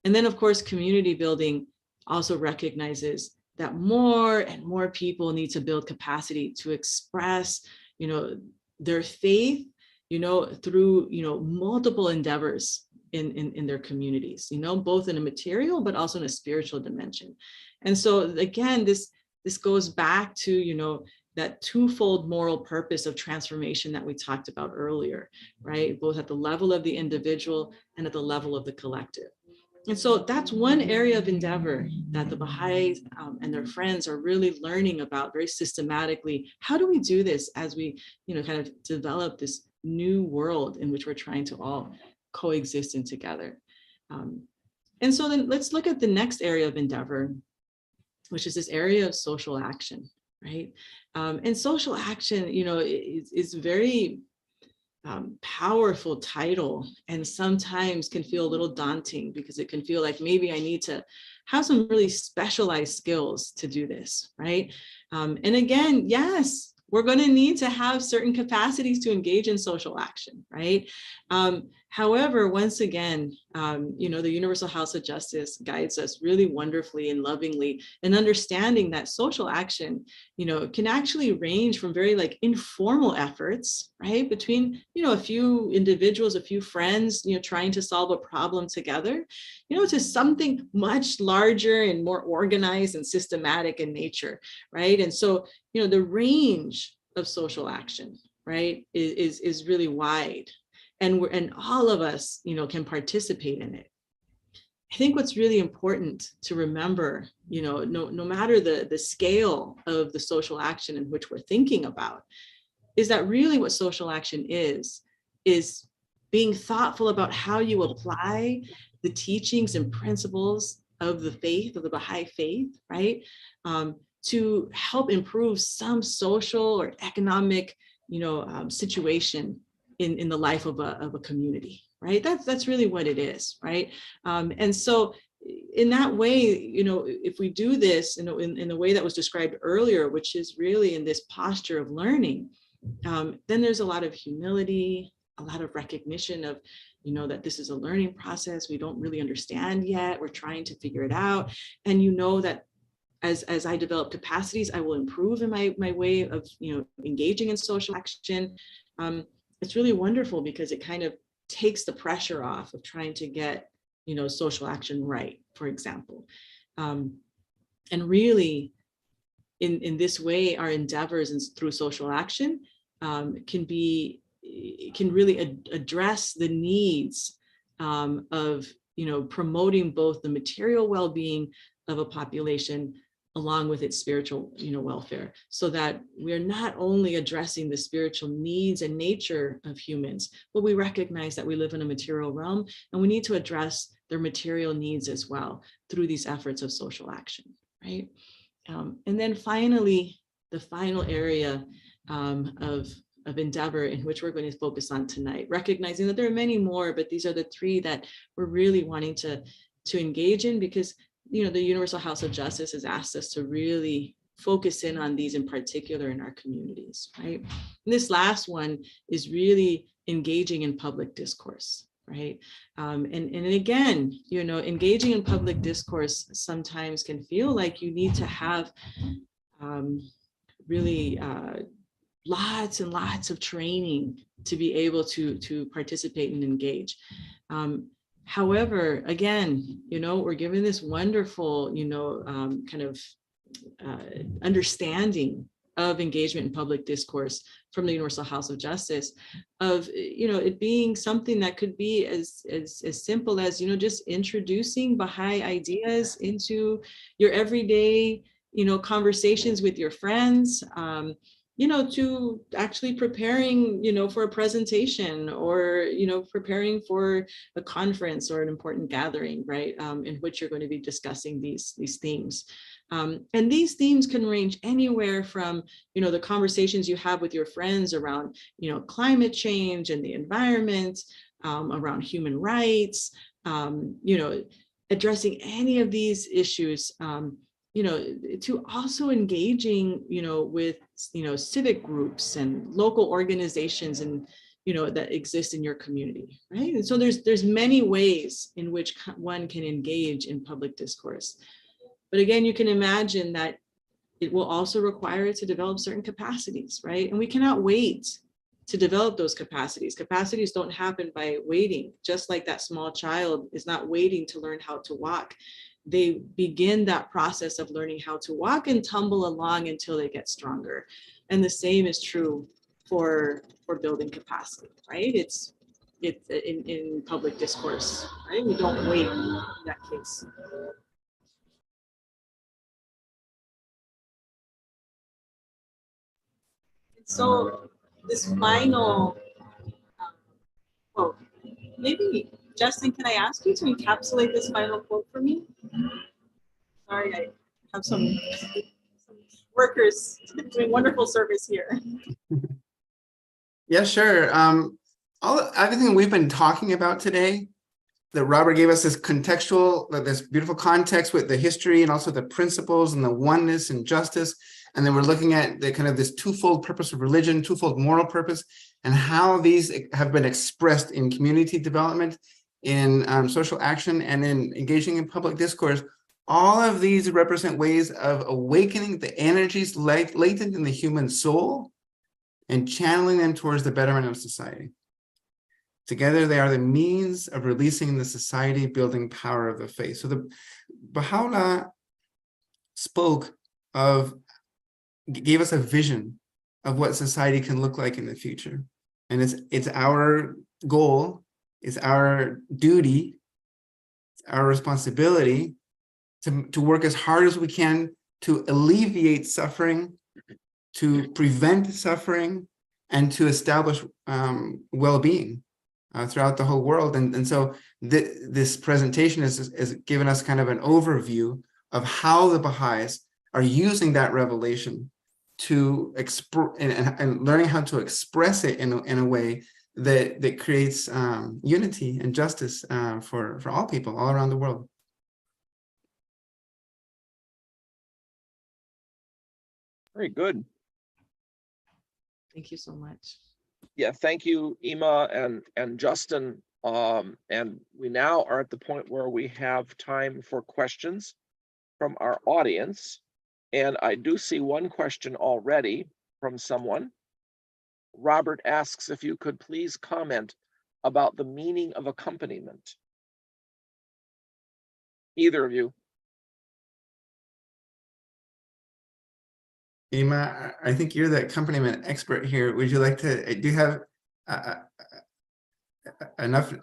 And then, of course, community building also recognizes that more and more people need to build capacity to express, you know, their faith, you know, through, you know, multiple endeavors in their communities, you know, both in a material, but also in a spiritual dimension. And so, again, this goes back to, you know, that twofold moral purpose of transformation that we talked about earlier, right? Both at the level of the individual and at the level of the collective. And so that's one area of endeavor that the Baha'is and their friends are really learning about very systematically. How do we do this as we, you know, kind of develop this new world in which we're trying to all coexist in together? And so then let's look at the next area of endeavor, which is this area of social action. Right. And social action, you know, is very powerful title, and sometimes can feel a little daunting because it can feel like maybe I need to have some really specialized skills to do this. Right. And again, yes, we're going to need to have certain capacities to engage in social action. Right. However, once again, you know, the Universal House of Justice guides us really wonderfully and lovingly in understanding that social action, you know, can actually range from very like informal efforts, right, between, you know, a few individuals, a few friends, you know, trying to solve a problem together, you know, to something much larger and more organized and systematic in nature, right? And so, you know, the range of social action, right, is really wide. And all of us, you know, can participate in it. I think what's really important to remember, you know, no matter the scale of the social action in which we're thinking about, is that really what social action is being thoughtful about how you apply the teachings and principles of the faith, of the Baha'i faith, right? To help improve some social or economic, you know, situation in the life of a community, right? That's really what it is, right? And so in that way, you know, if we do this in the way that was described earlier, which is really in this posture of learning, then there's a lot of humility, a lot of recognition of, you know, that this is a learning process. We don't really understand yet. We're trying to figure it out. And you know that as I develop capacities, I will improve in my way of, you know, engaging in social action. It's really wonderful because it kind of takes the pressure off of trying to get, you know, social action right, for example. And really, in this way, our endeavors through social action can really address the needs of, you know, promoting both the material well-being of a population along with its spiritual, you know, welfare, so that we're not only addressing the spiritual needs and nature of humans, but we recognize that we live in a material realm and we need to address their material needs as well through these efforts of social action, right? And then finally, the final area of endeavor in which we're going to focus on tonight, recognizing that there are many more, but these are the three that we're really wanting to engage in, because, you know, the Universal House of Justice has asked us to really focus in on these in particular in our communities, right? And this last one is really engaging in public discourse, right? And again, you know, engaging in public discourse sometimes can feel like you need to have really lots and lots of training to be able to participate and engage. However, again, you know, we're given this wonderful, you know, kind of understanding of engagement in public discourse from the Universal House of Justice, of, it being something that could be as simple as, just introducing Baha'i ideas into your everyday, conversations with your friends, to actually preparing, for a presentation, or, preparing for a conference or an important gathering, right, in which you're going to be discussing these themes. And these themes can range anywhere from, the conversations you have with your friends around, climate change and the environment, around human rights, addressing any of these issues, to also engaging, with, civic groups and local organizations and, that exist in your community, right? And so there's many ways in which one can engage in public discourse. But again, you can imagine that it will also require it to develop certain capacities, right? And we cannot wait to develop those capacities. Capacities don't happen by waiting, just like that small child is not waiting to learn how to walk. They begin that process of learning how to walk and tumble along until they get stronger. And the same is true for building capacity, right? It's in public discourse, right? We don't wait in that case. So this final quote, maybe Justin, can I ask you to encapsulate this final quote for me? Sorry, I have some workers doing wonderful service here. Yeah, sure. Everything we've been talking about today, that Robert gave us this this beautiful context with the history and also the principles and the oneness and justice. And then we're looking at the kind of this twofold purpose of religion, twofold moral purpose, and how these have been expressed in community development, in social action, and in engaging in public discourse. All of these represent ways of awakening the energies latent in the human soul and channeling them towards the betterment of society. Together, they are the means of releasing the society-building power of the faith. So the Baha'u'llah gave us a vision of what society can look like in the future. And it's our goal, it's our duty, it's our responsibility to work as hard as we can to alleviate suffering, to prevent suffering, and to establish well-being throughout the whole world. And so this presentation is given us kind of an overview of how the Baha'is are using that revelation to and learning how to express it in a way that creates unity and justice for all people all around the world. Very good. Thank you so much. Yeah, thank you, Ima and Justin. And we now are at the point where we have time for questions from our audience. And I do see one question already from someone. Robert asks if you could please comment about the meaning of accompaniment. Either of you. Ima, I think you're the accompaniment expert here. Would you like to, do you have enough,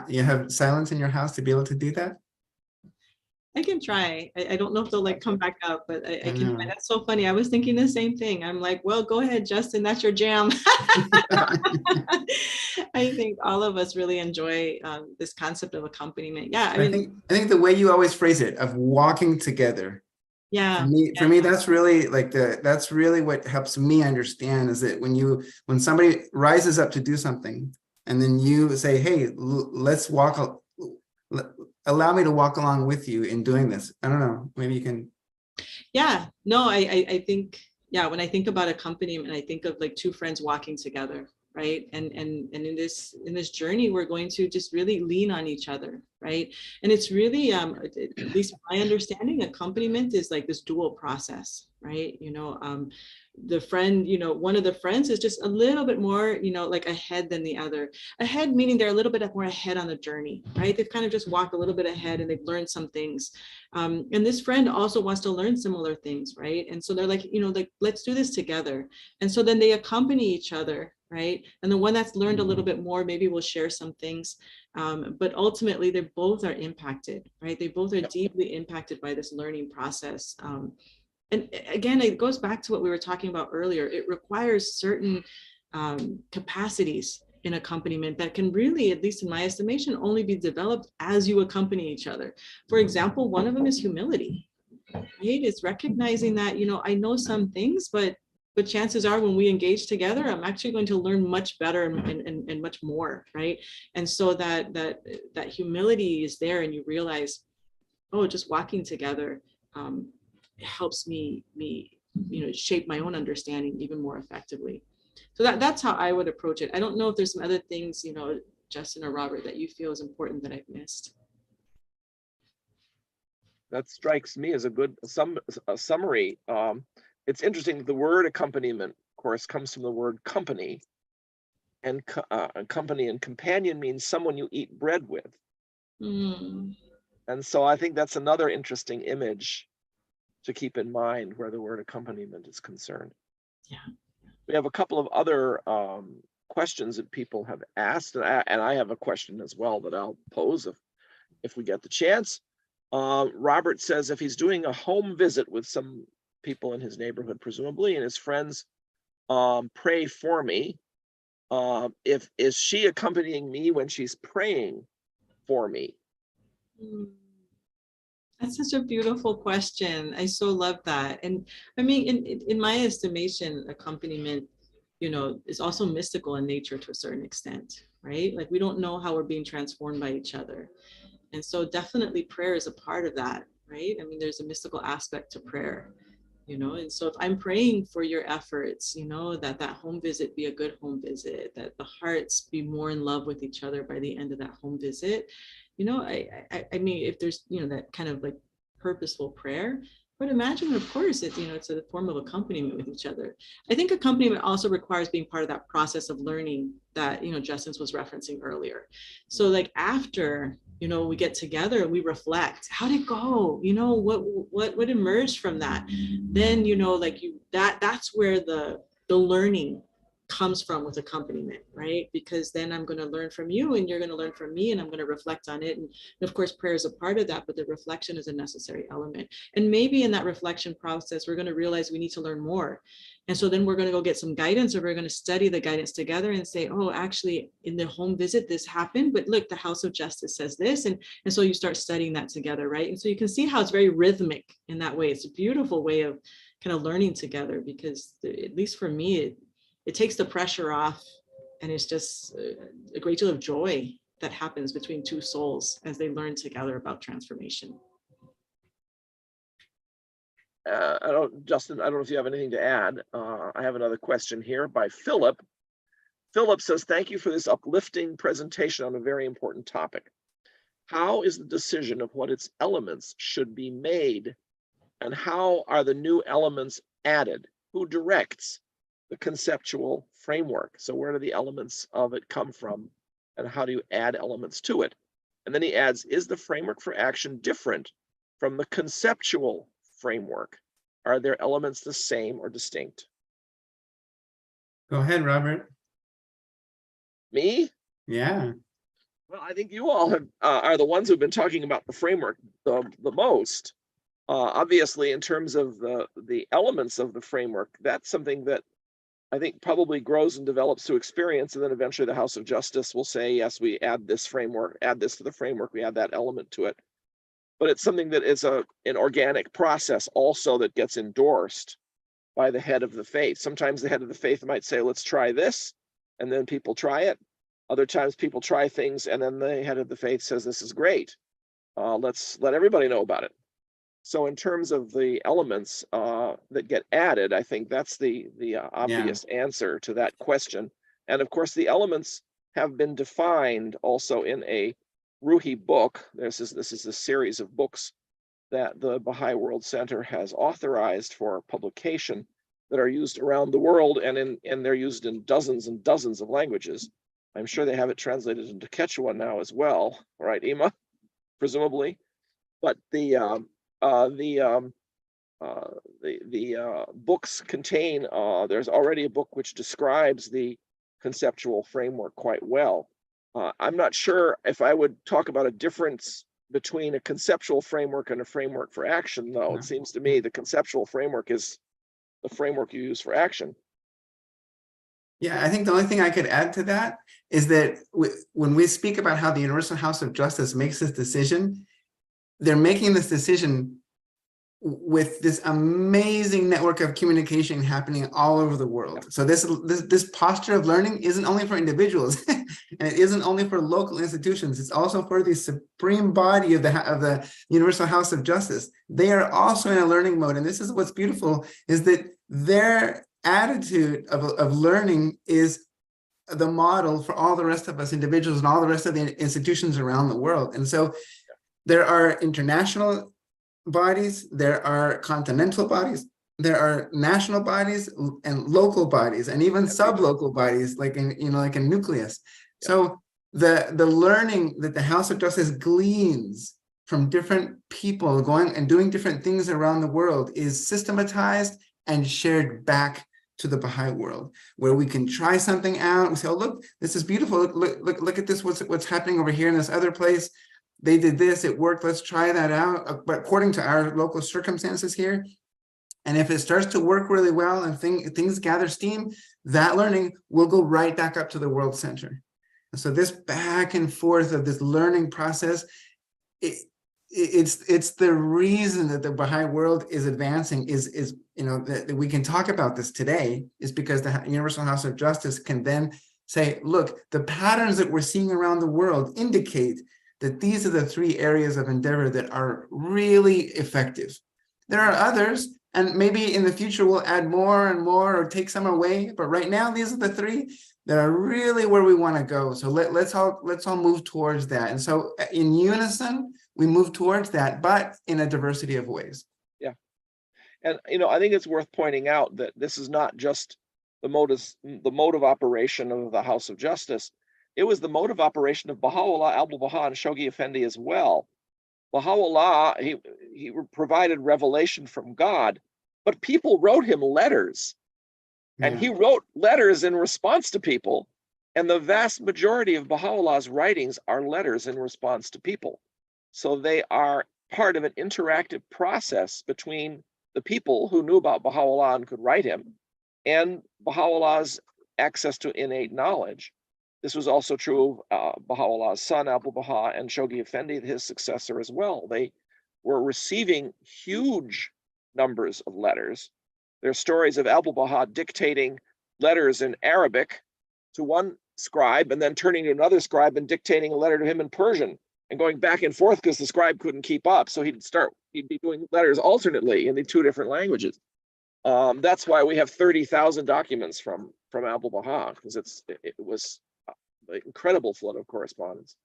you have silence in your house to be able to do that? I can try. I don't know if they'll come back up, but I can try. That's so funny. I was thinking the same thing. I'm like, well, go ahead, Justin, that's your jam. I think all of us really enjoy this concept of accompaniment. Yeah. I think the way you always phrase it, of walking together. Yeah. For me, that's really that's really what helps me understand, is that when somebody rises up to do something and then you say, hey, let's walk, allow me to walk along with you in doing this. I don't know, maybe you can. Yeah, no, I think, yeah, when I think about accompaniment, I think of two friends walking together, right? And in this journey, we're going to just really lean on each other, right? And it's really, at least my understanding, accompaniment is like this dual process, right? The friend, one of the friends is just a little bit more, like ahead than the other. Ahead meaning they're a little bit more ahead on the journey, right? They've kind of just walked a little bit ahead and they've learned some things. And this friend also wants to learn similar things, right? And so they're like, like, let's do this together. And so then they accompany each other, right? And the one that's learned a little bit more, maybe will share some things. But ultimately, they both are impacted, right? They both are deeply impacted by this learning process. And again, it goes back to what we were talking about earlier. It requires certain capacities in accompaniment that can really, at least in my estimation, only be developed as you accompany each other. For example, one of them is humility, right? It's recognizing that, I know some things, but chances are when we engage together, I'm actually going to learn much better and much more, right? And so that humility is there, and you realize, oh, just walking together helps me shape my own understanding even more effectively. So that's how I would approach it. I don't know if there's some other things, Justin or Robert, that you feel is important that I've missed. That strikes me as a good summary. It's interesting that the word accompaniment, of course, comes from the word company, and company and companion means someone you eat bread with. And so I think that's another interesting image to keep in mind where the word accompaniment is concerned. Yeah. We have a couple of other questions that people have asked, and I have a question as well that I'll pose if we get the chance. Robert says if he's doing a home visit with some people in his neighborhood, presumably, and his friends pray for me, is she accompanying me when she's praying for me? That's such a beautiful question. I so love that. And I mean, in my estimation, accompaniment, is also mystical in nature to a certain extent, right? Like we don't know how we're being transformed by each other. And so definitely prayer is a part of that, right? I mean, there's a mystical aspect to prayer, and so if I'm praying for your efforts, that home visit be a good home visit, that the hearts be more in love with each other by the end of that home visit, I mean, if there's, that kind of like purposeful prayer, but imagine, of course, it's a form of accompaniment with each other. I think accompaniment also requires being part of that process of learning that, Justin's was referencing earlier. So like after, we get together and we reflect, how'd it go? What emerged from that? Then, that's where the learning comes from with accompaniment, right? Because then I'm going to learn from you and you're going to learn from me and I'm going to reflect on it. And of course, prayer is a part of that, but the reflection is a necessary element. And maybe in that reflection process, we're going to realize we need to learn more. And so then we're going to go get some guidance, or we're going to study the guidance together and say, oh, actually in the home visit, this happened, but look, the House of Justice says this. And so you start studying that together, right? And so you can see how it's very rhythmic in that way. It's a beautiful way of kind of learning together, because at least for me, it takes the pressure off, and it's just a great deal of joy that happens between two souls as they learn together about transformation. Justin, I don't know if you have anything to add. I have another question here by Philip. Philip says, thank you for this uplifting presentation on a very important topic. How is the decision of what its elements should be made, and how are the new elements added? Who directs the conceptual framework? So where do the elements of it come from, and how do you add elements to it? And then he adds, is the framework for action different from the conceptual framework? Are their elements the same or distinct? Go ahead, Robert. Me? Yeah. Well, I think you all are the ones who've been talking about the framework the most. Obviously, in terms of the elements of the framework, that's something that I think probably grows and develops through experience, and then eventually the House of Justice will say, yes, we add this framework, add this to the framework, we add that element to it. But it's something that is an organic process also that gets endorsed by the head of the faith. Sometimes the head of the faith might say, let's try this, and then people try it. Other times people try things, and then the head of the faith says, this is great. Let's let everybody know about it. So in terms of the elements that get added, I think that's the obvious answer to that question. And of course, the elements have been defined also in a Ruhi book. This is a series of books that the Baha'i World Center has authorized for publication that are used around the world, and they're used in dozens and dozens of languages. I'm sure they have it translated into Quechua now as well, right, Ima? Presumably. But the books contain, there's already a book which describes the conceptual framework quite well. I'm not sure if I would talk about a difference between a conceptual framework and a framework for action, though. It seems to me the conceptual framework is the framework you use for action. Yeah, I think the only thing I could add to that is that when we speak about how the Universal House of Justice makes this decision, they're making this decision with this amazing network of communication happening all over the world. So this posture of learning isn't only for individuals, and it isn't only for local institutions. It's also for the supreme body of the Universal House of Justice. They are also in a learning mode, and this is what's beautiful: is that their attitude of learning is the model for all the rest of us individuals and all the rest of the institutions around the world. And so there are international bodies, there are continental bodies, there are national bodies and local bodies, and even sub-local bodies, like like a nucleus. Yeah. So the learning that the House of Justice gleans from different people going and doing different things around the world is systematized and shared back to the Baha'i world, where we can try something out and say, oh, look, this is beautiful. Look at this, what's happening over here in this other place. They did this, it worked, let's try that out, but according to our local circumstances here. And if it starts to work really well and things gather steam, that learning will go right back up to the World Center. And so this back and forth of this learning process, it's the reason that the Baha'i world is advancing, is that we can talk about this today, is because the Universal House of Justice can then say, look, the patterns that we're seeing around the world indicate that these are the 3 areas of endeavor that are really effective. There are others, and maybe in the future we'll add more and more or take some away, but right now these are the 3 that are really where we want to go. So let's all move towards that. And so in unison, we move towards that, but in a diversity of ways. Yeah. And I think it's worth pointing out that this is not just the mode of operation of the House of Justice. It was the mode of operation of Baha'u'llah, Abdul-Baha, and Shoghi Effendi as well. Baha'u'llah, he provided revelation from God, but people wrote him letters. And he wrote letters in response to people. And the vast majority of Baha'u'llah's writings are letters in response to people. So they are part of an interactive process between the people who knew about Baha'u'llah and could write him, and Baha'u'llah's access to innate knowledge. This was also true of Baha'u'llah's son, Abdul-Baha, and Shoghi Effendi, his successor as well. They were receiving huge numbers of letters. There are stories of Abdul-Baha dictating letters in Arabic to one scribe and then turning to another scribe and dictating a letter to him in Persian and going back and forth because the scribe couldn't keep up. So he'd be doing letters alternately in the 2 different languages. That's why we have 30,000 documents from Abdul-Baha, because it was an incredible flood of correspondence.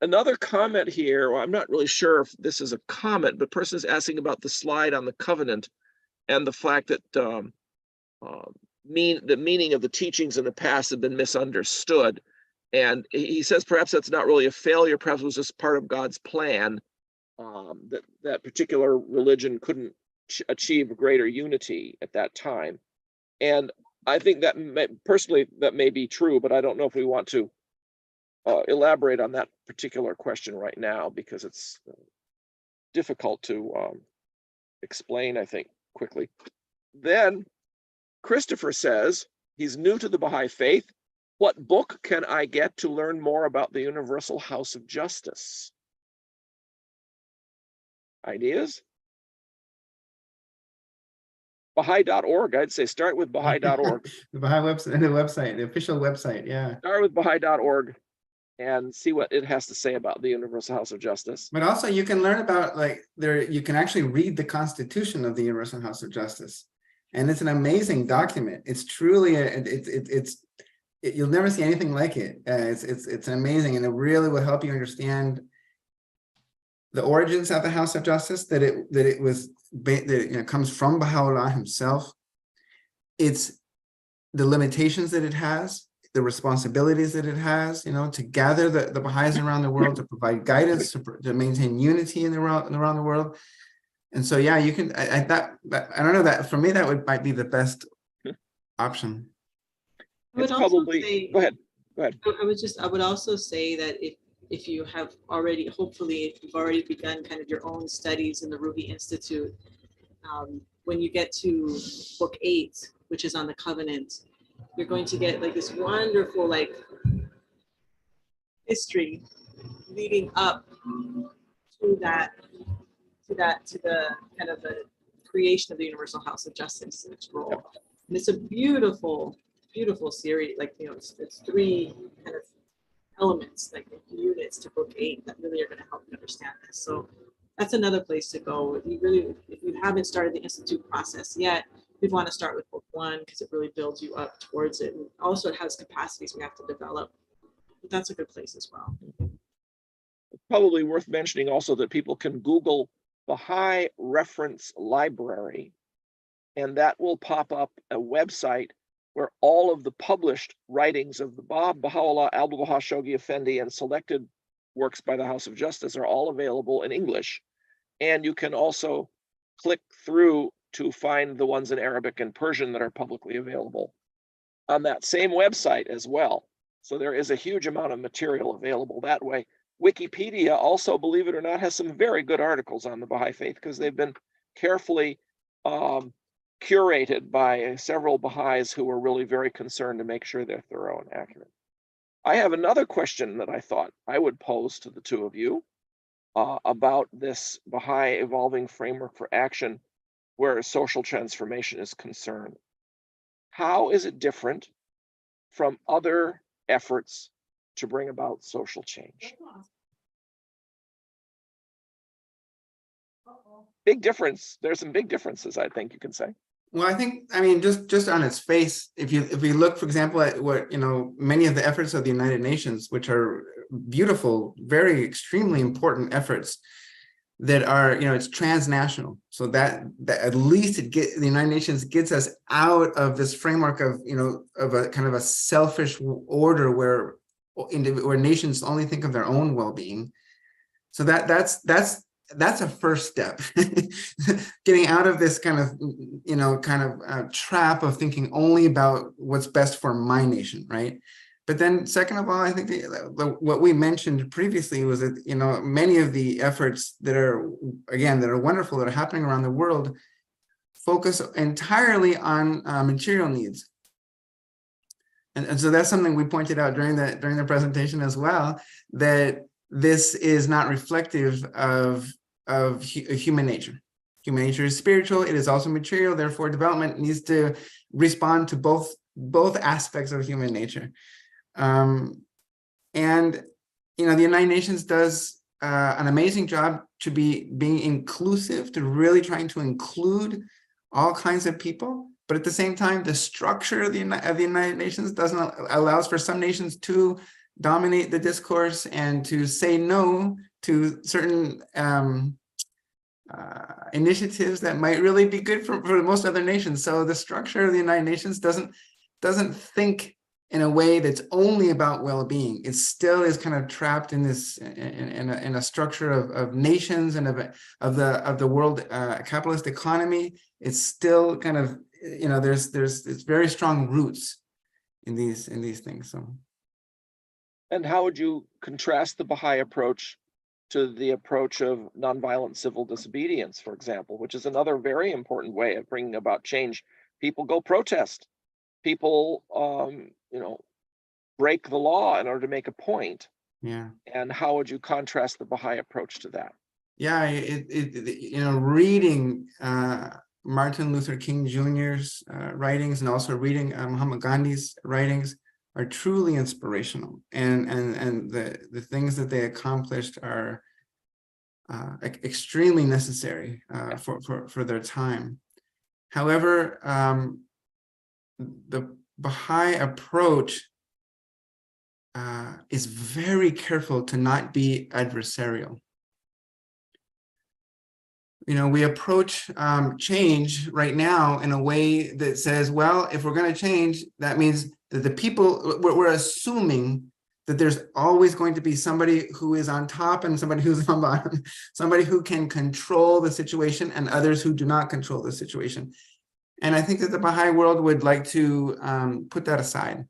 Another comment here, well, I'm not really sure if this is a comment, but person is asking about the slide on the covenant and the fact that the meaning of the teachings in the past have been misunderstood. And he says perhaps that's not really a failure, perhaps it was just part of God's plan, that particular religion couldn't achieve greater unity at that time. And I think that personally that may be true, but I don't know if we want to elaborate on that particular question right now, because it's difficult to explain, I think, quickly. Then Christopher says he's new to the Baha'i Faith. What book can I get to learn more about the Universal House of Justice? Ideas? Baha'i.org. I'd say start with Baha'i.org. The Baha'i website, the official website, yeah. Start with Baha'i.org and see what it has to say about the Universal House of Justice. But also you can learn about, you can actually read the Constitution of the Universal House of Justice. And it's an amazing document. It's truly, you'll never see anything like it. It's amazing, and it really will help you understand the origins of the House of Justice, that it comes from Baha'u'llah himself. It's the limitations that it has, the responsibilities that it has, to gather the Baha'is around the world, to provide guidance, to maintain unity around the world. And so, yeah, you can. I don't know, that for me that might be the best option. It's probably. Go ahead. I would also say that if you have already, hopefully, if you've already begun kind of your own studies in the Bahá'í Institute, when you get to book 8, which is on the covenant, you're going to get like this wonderful history leading up to the kind of the creation of the Universal House of Justice and its role. And it's a beautiful series. It's 3 kind of elements, like units to book 8 that really are going to help you understand this. So that's another place to go. If you haven't started the Institute process yet, you'd want to start with book 1 because it really builds you up towards it. And also it has capacities we have to develop. But that's a good place as well. It's probably worth mentioning also that people can Google Baha'i Reference Library, and that will pop up a website where all of the published writings of the Baha'u'llah, Abdul-Baha Shoghi Effendi, and selected works by the House of Justice are all available in English. And you can also click through to find the ones in Arabic and Persian that are publicly available on that same website as well. So there is a huge amount of material available that way. Wikipedia also, believe it or not, has some very good articles on the Baha'i Faith because they've been carefully curated by several Baha'is who are really very concerned to make sure they're thorough and accurate. I have another question that I thought I would pose to the two of you about this Baha'i evolving framework for action where social transformation is concerned. How is it different from other efforts to bring about social change? Big difference. There's some big differences, I think you can say. Well, I think, just on its face, if you look, for example, at what, many of the efforts of the United Nations, which are beautiful, very extremely important efforts that are, it's transnational. So that at least the United Nations gets us out of this framework of, of a kind of a selfish order where nations only think of their own well-being. So that's a first step. Getting out of this kind of trap of thinking only about what's best for my nation, right? But then second of all, I think what we mentioned previously was that, many of the efforts that are wonderful, that are happening around the world, focus entirely on material needs. And so that's something we pointed out during the presentation as well, that this is not reflective of human nature. Human nature is spiritual, it is also material, therefore development needs to respond to both aspects of human nature. And the United Nations does an amazing job to being inclusive, to really trying to include all kinds of people. But at the same time, the structure of the United Nations allows for some nations to dominate the discourse and to say no to certain initiatives that might really be good for most other nations. So the structure of the United Nations doesn't think in a way that's only about well-being. It still is kind of trapped in this in a structure of nations and of the world capitalist economy. It's still kind of there's it's very strong roots in these things. So, and how would you contrast the Baha'i approach to the approach of nonviolent civil disobedience, for example, which is another very important way of bringing about change? People go protest. People, break the law in order to make a point. Yeah. And how would you contrast the Baha'i approach to that? Yeah, reading Martin Luther King Jr.'s writings and also reading Mahatma Gandhi's writings are truly inspirational, and the things that they accomplished are extremely necessary for their time. However, the Baha'i approach is very careful to not be adversarial. You know, we approach change right now in a way that says, well, if we're going to change, that means that the people, we're assuming that there's always going to be somebody who is on top and somebody who's on bottom, somebody who can control the situation and others who do not control the situation. And I think that the Baha'i world would like to put that aside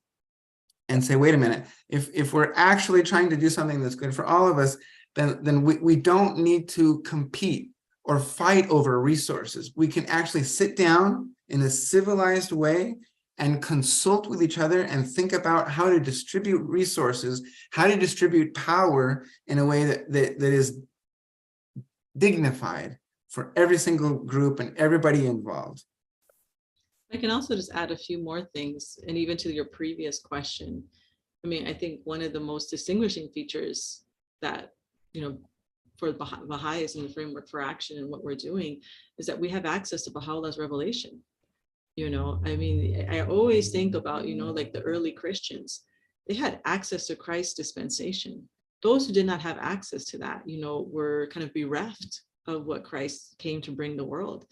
and say, wait a minute, if we're actually trying to do something that's good for all of us, then we don't need to compete or fight over resources. We can actually sit down in a civilized way and consult with each other and think about how to distribute resources, how to distribute power in a way that is dignified for every single group and everybody involved. I can also just add a few more things, and even to your previous question. I mean, I think one of the most distinguishing features that, you know, for Baha'is and the framework for action and what we're doing is that we have access to Baha'u'llah's revelation. You know, I mean, I always think about, you know, like the early Christians, they had access to Christ's dispensation. Those who did not have access to that, you know, were kind of bereft of what Christ came to bring the world.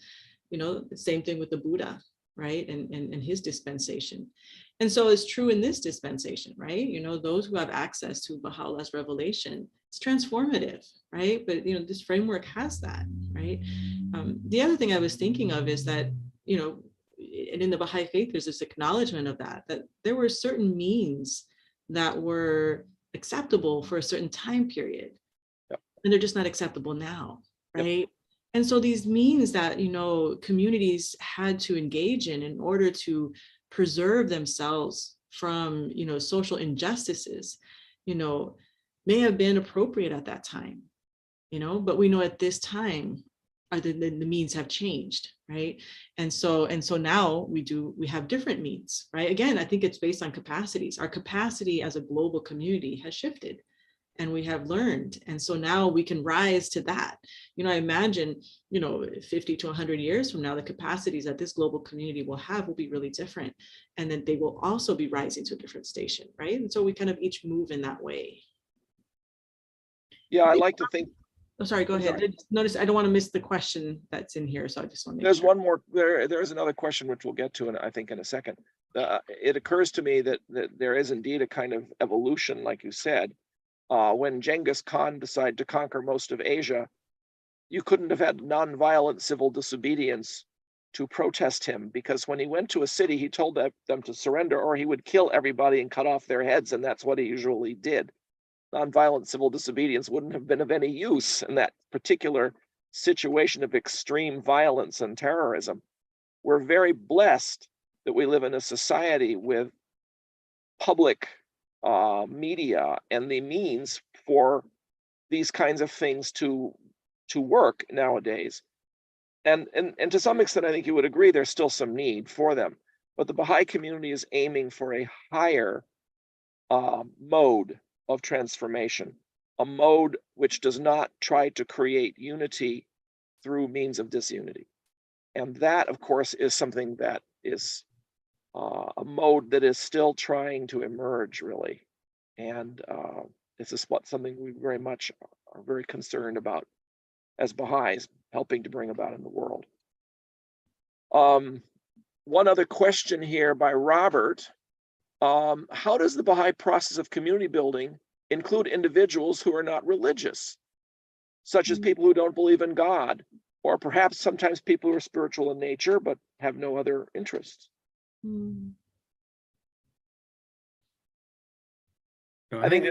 You know, the same thing with the Buddha, right? And his dispensation. And so it's true in this dispensation, right? You know, those who have access to Baha'u'llah's revelation, it's transformative, right? But, you know, this framework has that, right? The other thing I was thinking of is that, you know, and in the Baha'i Faith, there's this acknowledgement of that there were certain means that were acceptable for a certain time period, yep, and they're just not acceptable now, right? Yep. And so these means that, you know, communities had to engage in order to preserve themselves from, you know, social injustices, you know, may have been appropriate at that time, you know, but we know at this time the means have changed, right? And so now we have different means, right? Again, I think it's based on capacities. Our capacity as a global community has shifted, and we have learned. And so now we can rise to that. You know, I imagine, you know, 50 to 100 years from now, the capacities that this global community will have will be really different. And then they will also be rising to a different station, right? And so we kind of each move in that way. Yeah, I like to think. Oh, sorry, go ahead. Sorry. Notice I don't want to miss the question that's in here. So I just want to make There's sure. one more, there's another question which we'll get to, and I think in a second. It occurs to me that there is indeed a kind of evolution, like you said. When Genghis Khan decided to conquer most of Asia, you couldn't have had nonviolent civil disobedience to protest him, because when he went to a city, he told them to surrender or he would kill everybody and cut off their heads, and that's what he usually did. Nonviolent civil disobedience wouldn't have been of any use in that particular situation of extreme violence and terrorism. We're very blessed that we live in a society with public media and the means for these kinds of things to work nowadays. And to some extent, I think you would agree there's still some need for them. But the Baha'i community is aiming for a higher mode of transformation, a mode which does not try to create unity through means of disunity. And that, of course, is something that is a mode that is still trying to emerge, really. And this is something we very much are very concerned about as Baha'is, helping to bring about in the world. One other question here by Robert. How does the Baha'i process of community building include individuals who are not religious, such as people who don't believe in God, or perhaps sometimes people who are spiritual in nature but have no other interests? I think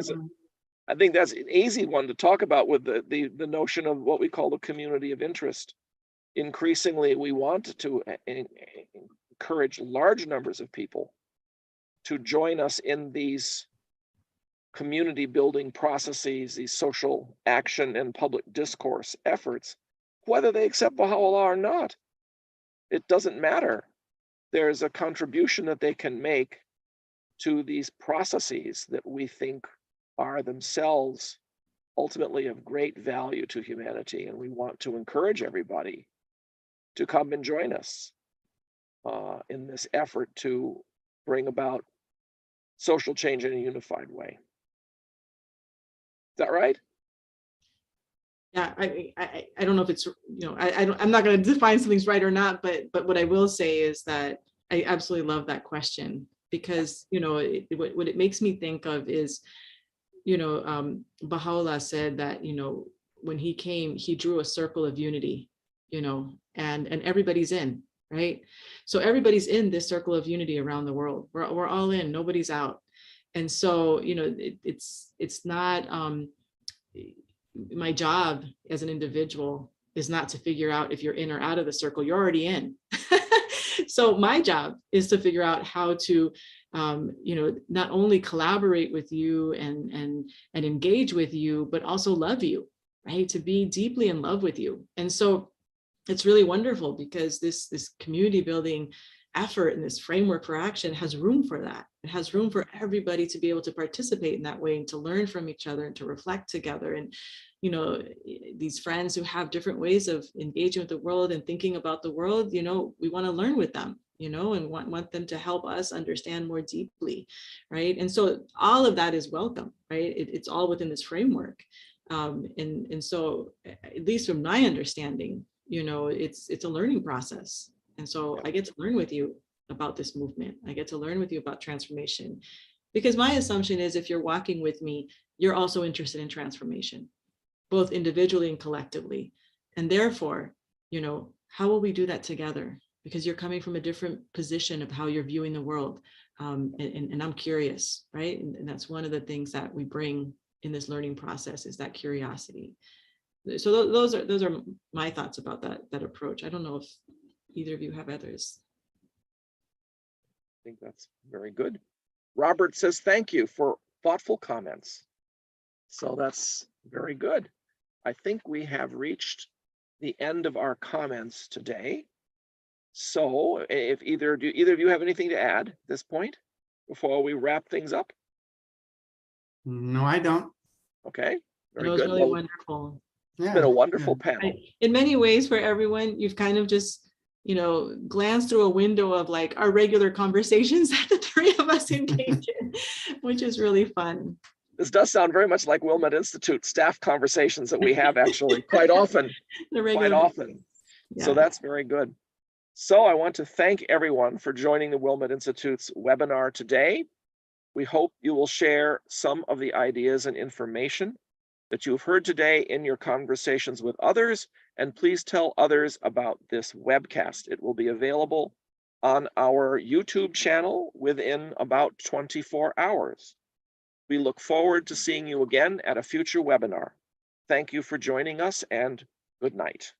that's an easy one to talk about with the notion of what we call the community of interest. Increasingly, we want to encourage large numbers of people to join us in these community building processes, these social action and public discourse efforts, whether they accept Baha'u'llah or not. It doesn't matter. There's a contribution that they can make to these processes that we think are themselves ultimately of great value to humanity. And we want to encourage everybody to come and join us. in this effort to bring about social change in a unified way. Is that right? Yeah, I don't know if it's, I'm not going to define something's right or not, but what I will say is that I absolutely love that question, because, what it makes me think of is, Baha'u'llah said that, when he came, he drew a circle of unity, and everybody's in, right? So everybody's in this circle of unity around the world. We're all in, nobody's out. And so, it's not, my job as an individual is not to figure out if you're in or out of the circle. You're already in. So my job is to figure out how to, not only collaborate with you and engage with you, but also love you, right? To be deeply in love with you. And so it's really wonderful, because this community building effort and this framework for action has room for that. It has room for everybody to be able to participate in that way, and to learn from each other, and to reflect together. And, these friends who have different ways of engaging with the world and thinking about the world, we want to learn with them, and want them to help us understand more deeply, right? And so all of that is welcome, right? It's all within this framework. And so, at least from my understanding, it's a learning process. And so I get to learn with you about this movement. I get to learn with you about transformation, because my assumption is, if you're walking with me, you're also interested in transformation, both individually and collectively. And therefore, how will we do that together? Because you're coming from a different position of how you're viewing the world. And I'm curious, right? And that's one of the things that we bring in this learning process, is that curiosity. So those are my thoughts about that approach. I don't know if either of you have others. I think that's very good. Robert says, thank you for thoughtful comments. So that's very good. I think we have reached the end of our comments today. So if either of you have anything to add at this point before we wrap things up? No, I don't. Okay, very It was good. really Well, wonderful. it's been a wonderful panel. In many ways, for everyone, you've kind of just, glanced through a window of like our regular conversations that the three of us engage in, which is really fun. This does sound very much like Wilmette Institute staff conversations that we have actually quite often. Yeah. So that's very good. So I want to thank everyone for joining the Wilmette Institute's webinar today. We hope you will share some of the ideas and information that you've heard today in your conversations with others, and please tell others about this webcast. It will be available on our YouTube channel within about 24 hours. We look forward to seeing you again at a future webinar. Thank you for joining us, and good night.